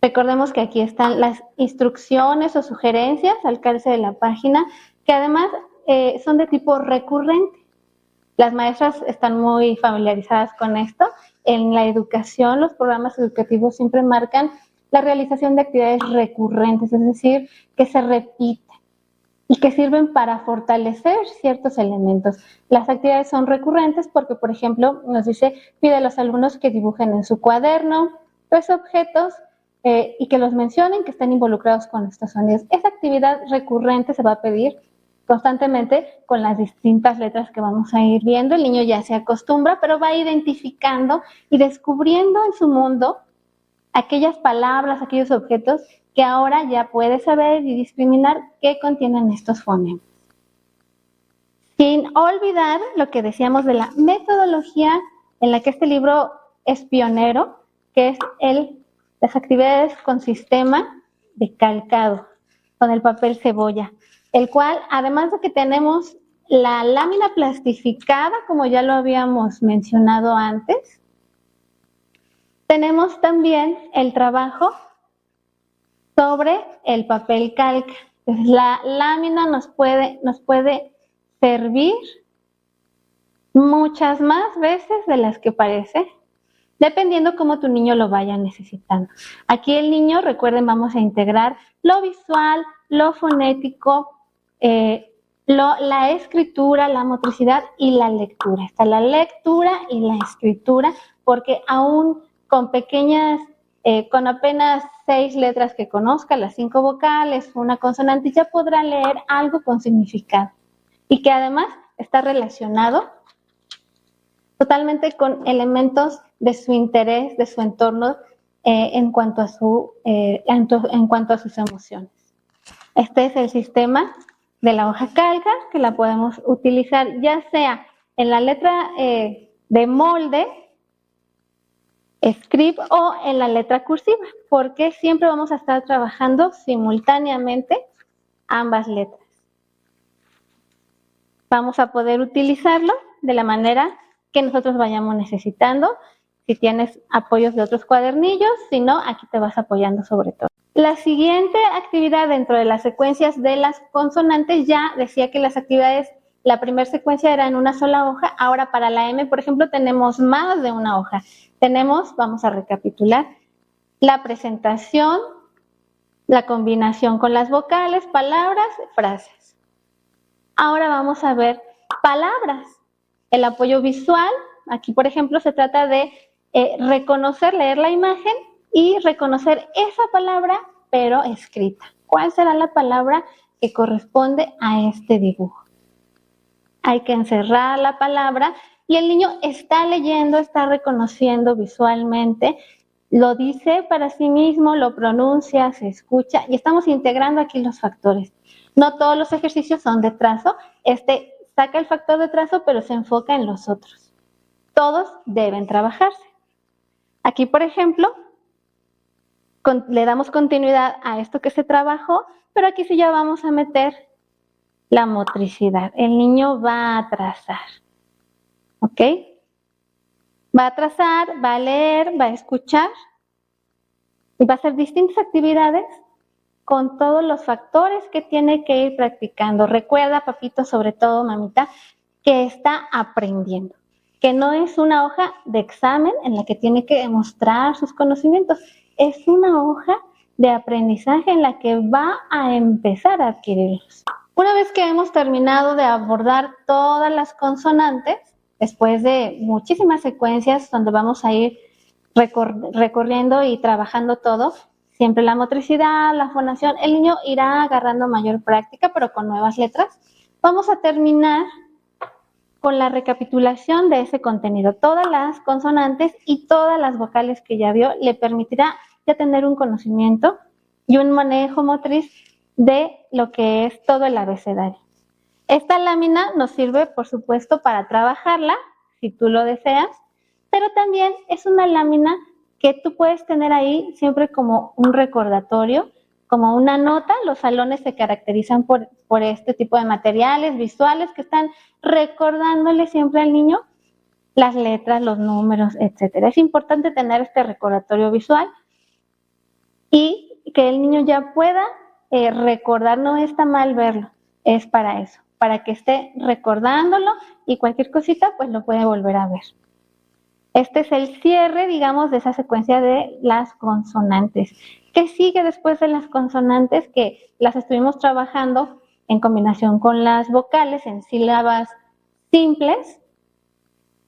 Recordemos que aquí están las instrucciones o sugerencias al calce de la página, que además son de tipo recurrente. Las maestras están muy familiarizadas con esto. En la educación, los programas educativos siempre marcan la realización de actividades recurrentes, es decir, que se repiten y que sirven para fortalecer ciertos elementos. Las actividades son recurrentes porque, por ejemplo, nos dice, pide a los alumnos que dibujen en su cuaderno los objetos y que los mencionen, que estén involucrados con estos sonidos. Esa actividad recurrente se va a pedir constantemente con las distintas letras que vamos a ir viendo. El niño ya se acostumbra, pero va identificando y descubriendo en su mundo aquellas palabras, aquellos objetos que ahora ya puede saber y discriminar qué contienen estos fonemas. Sin olvidar lo que decíamos de la metodología en la que este libro es pionero, que es las actividades con sistema de calcado, con el papel cebolla, el cual, además de que tenemos la lámina plastificada, como ya lo habíamos mencionado antes, tenemos también el trabajo sobre el papel calca. Entonces, la lámina nos puede servir muchas más veces de las que parece, dependiendo cómo tu niño lo vaya necesitando. Aquí el niño, recuerden, vamos a integrar lo visual, lo fonético, la escritura, la motricidad y la lectura. Está la lectura y la escritura, porque aún con pequeñas, con apenas 6 letras que conozca, las 5 vocales, una consonante, ya podrá leer algo con significado y que además está relacionado totalmente con elementos de su interés, de su entorno, en cuanto a sus emociones. Este es el sistema de la hoja calca, que la podemos utilizar ya sea en la letra de molde, script o en la letra cursiva, porque siempre vamos a estar trabajando simultáneamente ambas letras. Vamos a poder utilizarlo de la manera que nosotros vayamos necesitando. Si tienes apoyos de otros cuadernillos, si no, aquí te vas apoyando sobre todo. La siguiente actividad dentro de las secuencias de las consonantes, ya decía que las actividades, la primera secuencia era en una sola hoja, ahora para la M, por ejemplo, tenemos más de una hoja. Vamos a recapitular, la presentación, la combinación con las vocales, palabras, frases. Ahora vamos a ver palabras. El apoyo visual, aquí por ejemplo se trata de reconocer, leer la imagen y reconocer esa palabra pero escrita. ¿Cuál será la palabra que corresponde a este dibujo? Hay que encerrar la palabra y el niño está leyendo, está reconociendo visualmente, lo dice para sí mismo, lo pronuncia, se escucha y estamos integrando aquí los factores. No todos los ejercicios son de trazo, este saca el factor de trazo pero se enfoca en los otros. Todos deben trabajarse. Aquí, por ejemplo, le damos continuidad a esto que se trabajó, pero aquí sí ya vamos a meter la motricidad. El niño va a trazar, ¿ok? Va a trazar, va a leer, va a escuchar y va a hacer distintas actividades con todos los factores que tiene que ir practicando. Recuerda, papito, sobre todo, mamita, que está aprendiendo, que no es una hoja de examen en la que tiene que demostrar sus conocimientos, es una hoja de aprendizaje en la que va a empezar a adquirirlos. Una vez que hemos terminado de abordar todas las consonantes, después de muchísimas secuencias donde vamos a ir recorriendo y trabajando todo, siempre la motricidad, la fonación, el niño irá agarrando mayor práctica, pero con nuevas letras. Vamos a terminar con la recapitulación de ese contenido. Todas las consonantes y todas las vocales que ya vio le permitirá ya tener un conocimiento y un manejo motriz de lo que es todo el abecedario. Esta lámina nos sirve, por supuesto, para trabajarla, si tú lo deseas, pero también es una lámina que tú puedes tener ahí siempre como un recordatorio, como una nota. Los salones se caracterizan por este tipo de materiales visuales que están recordándole siempre al niño las letras, los números, etc. Es importante tener este recordatorio visual y que el niño ya pueda recordar, no está mal verlo, es para eso, para que esté recordándolo y cualquier cosita pues lo puede volver a ver. Este es el cierre, digamos, de esa secuencia de las consonantes. ¿Qué sigue después de las consonantes? Que las estuvimos trabajando en combinación con las vocales en sílabas simples.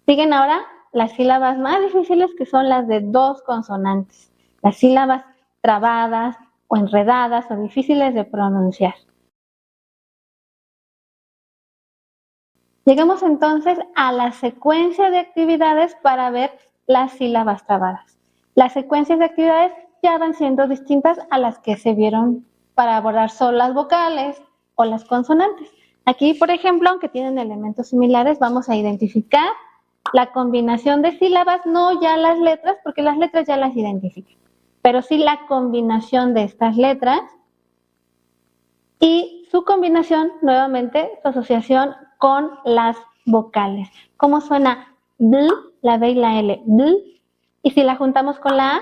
Siguen ahora las sílabas más difíciles, que son las de dos consonantes. Las sílabas trabadas o enredadas o difíciles de pronunciar. Llegamos entonces a la secuencia de actividades para ver las sílabas trabadas. Las secuencias de actividades ya van siendo distintas a las que se vieron para abordar solo las vocales o las consonantes. Aquí, por ejemplo, aunque tienen elementos similares, vamos a identificar la combinación de sílabas, no ya las letras, porque las letras ya las identifican, pero sí la combinación de estas letras y su combinación, nuevamente, su asociación con las vocales. ¿Cómo suena bl, la B y la L? Bl. Y si la juntamos con la A,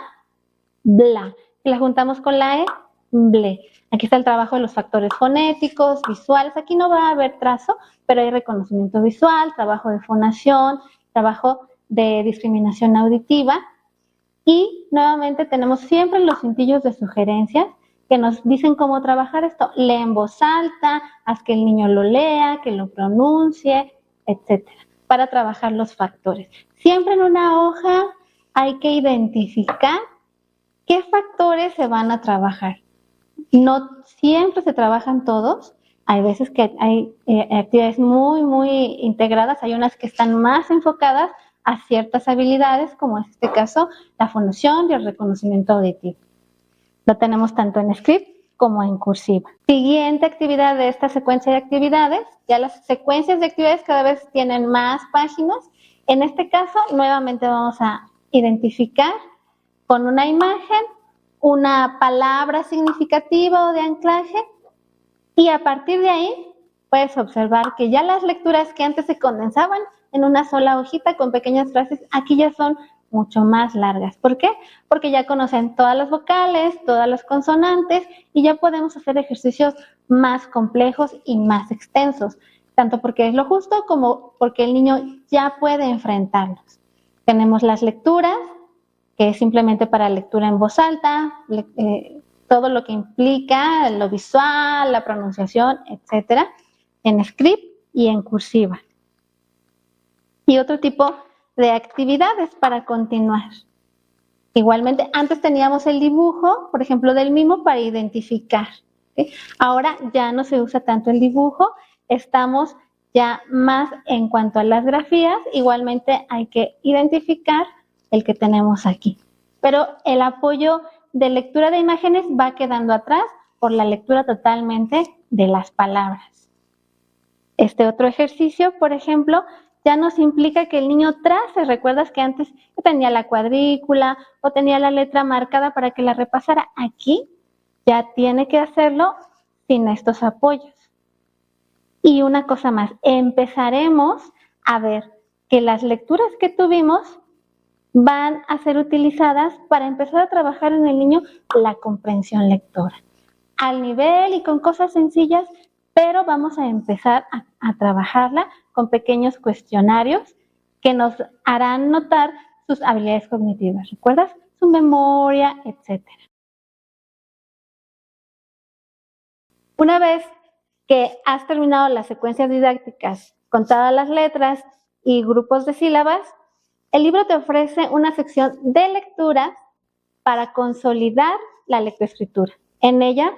bla. Si la juntamos con la E, ble. Aquí está el trabajo de los factores fonéticos, visuales. Aquí no va a haber trazo, pero hay reconocimiento visual, trabajo de fonación, trabajo de discriminación auditiva. Y nuevamente tenemos siempre los cintillos de sugerencias que nos dicen cómo trabajar esto. Lee en voz alta, haz que el niño lo lea, que lo pronuncie, etcétera, para trabajar los factores. Siempre en una hoja hay que identificar qué factores se van a trabajar. No siempre se trabajan todos. Hay veces que hay actividades muy integradas, hay unas que están más enfocadas a ciertas habilidades, como en este caso la fonación y el reconocimiento auditivo. Lo tenemos tanto en script como en cursiva. Siguiente actividad de esta secuencia de actividades, ya las secuencias de actividades cada vez tienen más páginas. En este caso, nuevamente vamos a identificar con una imagen una palabra significativa o de anclaje y a partir de ahí puedes observar que ya las lecturas que antes se condensaban en una sola hojita con pequeñas frases, aquí ya son mucho más largas. ¿Por qué? Porque ya conocen todas las vocales, todas las consonantes y ya podemos hacer ejercicios más complejos y más extensos, tanto porque es lo justo como porque el niño ya puede enfrentarlos. Tenemos las lecturas, que es simplemente para lectura en voz alta, todo lo que implica lo visual, la pronunciación, etcétera, en script y en cursiva. Y otro tipo de actividades para continuar. Igualmente, antes teníamos el dibujo, por ejemplo, del mimo para identificar. ¿Sí? Ahora ya no se usa tanto el dibujo, estamos ya más en cuanto a las grafías, igualmente hay que identificar el que tenemos aquí. Pero el apoyo de lectura de imágenes va quedando atrás por la lectura totalmente de las palabras. Este otro ejercicio, por ejemplo, ya nos implica que el niño trace. ¿Recuerdas que antes tenía la cuadrícula o tenía la letra marcada para que la repasara? Aquí ya tiene que hacerlo sin estos apoyos. Y una cosa más, empezaremos a ver que las lecturas que tuvimos van a ser utilizadas para empezar a trabajar en el niño la comprensión lectora. Al nivel y con cosas sencillas, pero vamos a empezar a trabajarla con pequeños cuestionarios que nos harán notar sus habilidades cognitivas. ¿Recuerdas? Su memoria, etcétera. Una vez que has terminado las secuencias didácticas con todas las letras y grupos de sílabas, el libro te ofrece una sección de lecturas para consolidar la lectoescritura. En ella,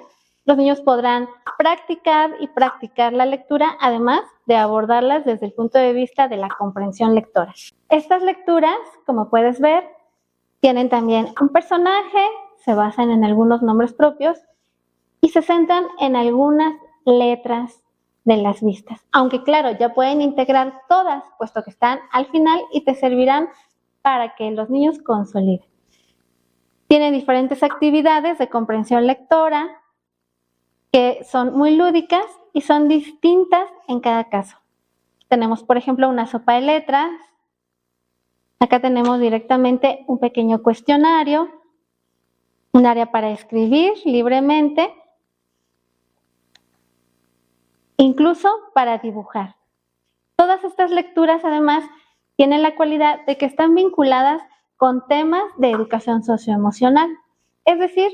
los niños podrán practicar y practicar la lectura, además de abordarlas desde el punto de vista de la comprensión lectora. Estas lecturas, como puedes ver, tienen también un personaje, se basan en algunos nombres propios y se centran en algunas letras de las vistas. Aunque claro, ya pueden integrar todas, puesto que están al final y te servirán para que los niños consoliden. Tiene diferentes actividades de comprensión lectora que son muy lúdicas y son distintas en cada caso. Tenemos, por ejemplo, una sopa de letras. Acá tenemos directamente un pequeño cuestionario, un área para escribir libremente, incluso para dibujar. Todas estas lecturas, además, tienen la cualidad de que están vinculadas con temas de educación socioemocional. Es decir,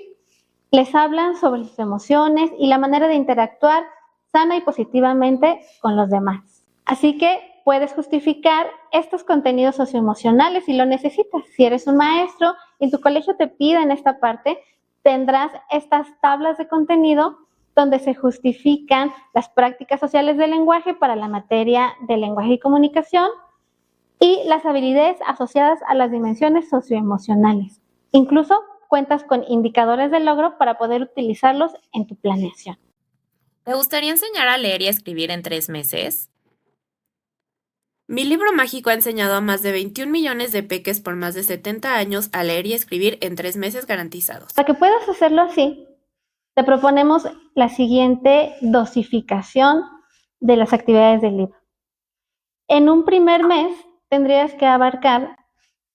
les hablan sobre sus emociones y la manera de interactuar sana y positivamente con los demás. Así que puedes justificar estos contenidos socioemocionales si lo necesitas. Si eres un maestro y en tu colegio te piden esta parte, tendrás estas tablas de contenido donde se justifican las prácticas sociales del lenguaje para la materia de lenguaje y comunicación y las habilidades asociadas a las dimensiones socioemocionales. Incluso cuentas con indicadores de logro para poder utilizarlos en tu planeación. ¿Te gustaría enseñar a leer y a escribir en 3 meses? Mi libro mágico ha enseñado a más de 21 millones de peques por más de 70 años a leer y escribir en 3 meses garantizados. Para que puedas hacerlo así, te proponemos la siguiente dosificación de las actividades del libro. En un primer mes tendrías que abarcar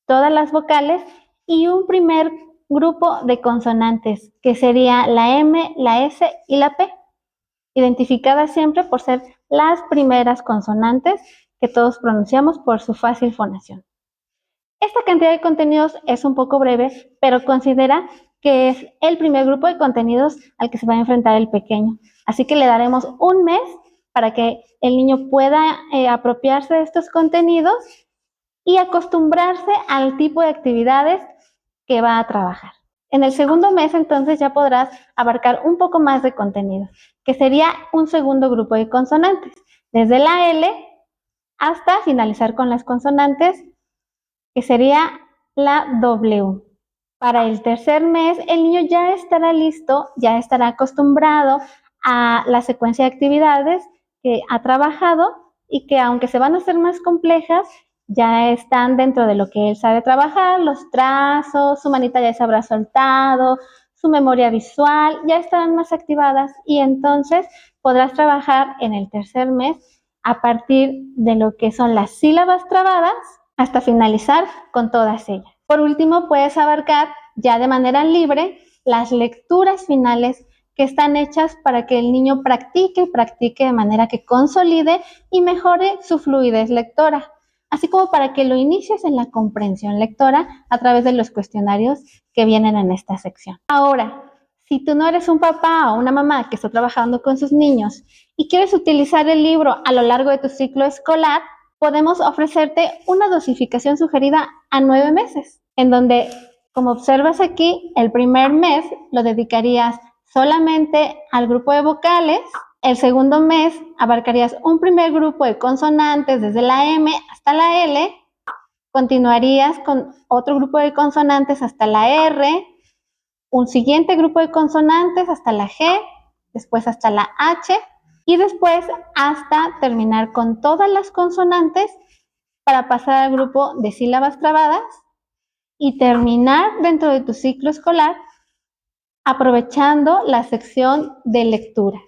todas las vocales y un primer grupo de consonantes, que sería la M, la S y la P, identificadas siempre por ser las primeras consonantes que todos pronunciamos por su fácil fonación. Esta cantidad de contenidos es un poco breve, pero considera que es el primer grupo de contenidos al que se va a enfrentar el pequeño. Así que le daremos un mes para que el niño pueda apropiarse de estos contenidos y acostumbrarse al tipo de actividades que va a trabajar. En el segundo mes, entonces, ya podrás abarcar un poco más de contenido, que sería un segundo grupo de consonantes, desde la L hasta finalizar con las consonantes, que sería la W. Para el tercer mes, el niño ya estará listo, ya estará acostumbrado a la secuencia de actividades que ha trabajado y que, aunque se van a hacer más complejas, ya están dentro de lo que él sabe trabajar, los trazos, su manita ya se habrá soltado, su memoria visual ya estarán más activadas y entonces podrás trabajar en el tercer mes a partir de lo que son las sílabas trabadas hasta finalizar con todas ellas. Por último, puedes abarcar ya de manera libre las lecturas finales que están hechas para que el niño practique de manera que consolide y mejore su fluidez lectora. así como para que lo inicies en la comprensión lectora a través de los cuestionarios que vienen en esta sección. Ahora, si tú no eres un papá o una mamá que está trabajando con sus niños y quieres utilizar el libro a lo largo de tu ciclo escolar, podemos ofrecerte una dosificación sugerida a 9 meses, en donde, como observas aquí, el primer mes lo dedicarías solamente al grupo de vocales. El segundo mes abarcarías un primer grupo de consonantes desde la M hasta la L, continuarías con otro grupo de consonantes hasta la R, un siguiente grupo de consonantes hasta la G, después hasta la H y después hasta terminar con todas las consonantes para pasar al grupo de sílabas trabadas y terminar dentro de tu ciclo escolar aprovechando la sección de lecturas.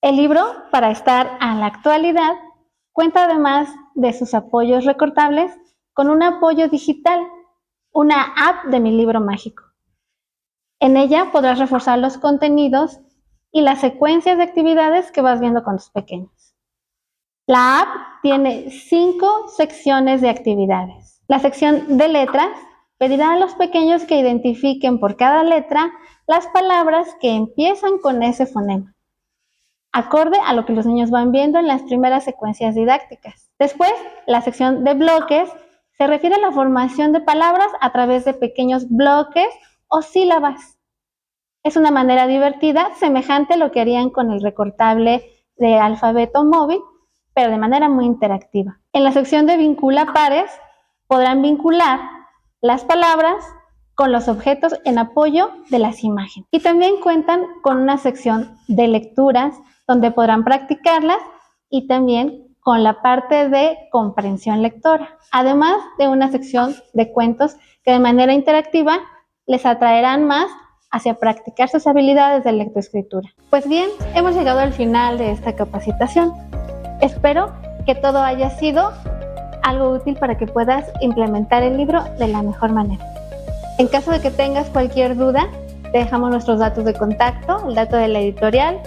El libro, para estar a la actualidad, cuenta además de sus apoyos recortables con un apoyo digital, una app de Mi Libro Mágico. En ella podrás reforzar los contenidos y las secuencias de actividades que vas viendo con tus pequeños. La app tiene 5 secciones de actividades. La sección de letras pedirá a los pequeños que identifiquen por cada letra las palabras que empiezan con ese fonema, acorde a lo que los niños van viendo en las primeras secuencias didácticas. Después, la sección de bloques se refiere a la formación de palabras a través de pequeños bloques o sílabas. Es una manera divertida, semejante a lo que harían con el recortable de alfabeto móvil, pero de manera muy interactiva. En la sección de vincula pares, podrán vincular las palabras con los objetos en apoyo de las imágenes. Y también cuentan con una sección de lecturas donde podrán practicarlas y también con la parte de comprensión lectora, además de una sección de cuentos que de manera interactiva les atraerán más hacia practicar sus habilidades de lectoescritura. Pues bien, hemos llegado al final de esta capacitación. Espero que todo haya sido algo útil para que puedas implementar el libro de la mejor manera. En caso de que tengas cualquier duda, te dejamos nuestros datos de contacto, el dato de la editorial,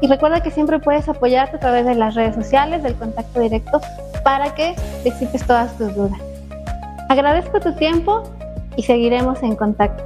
y recuerda que siempre puedes apoyarte a través de las redes sociales, del contacto directo, para que disipes todas tus dudas. Agradezco tu tiempo y seguiremos en contacto.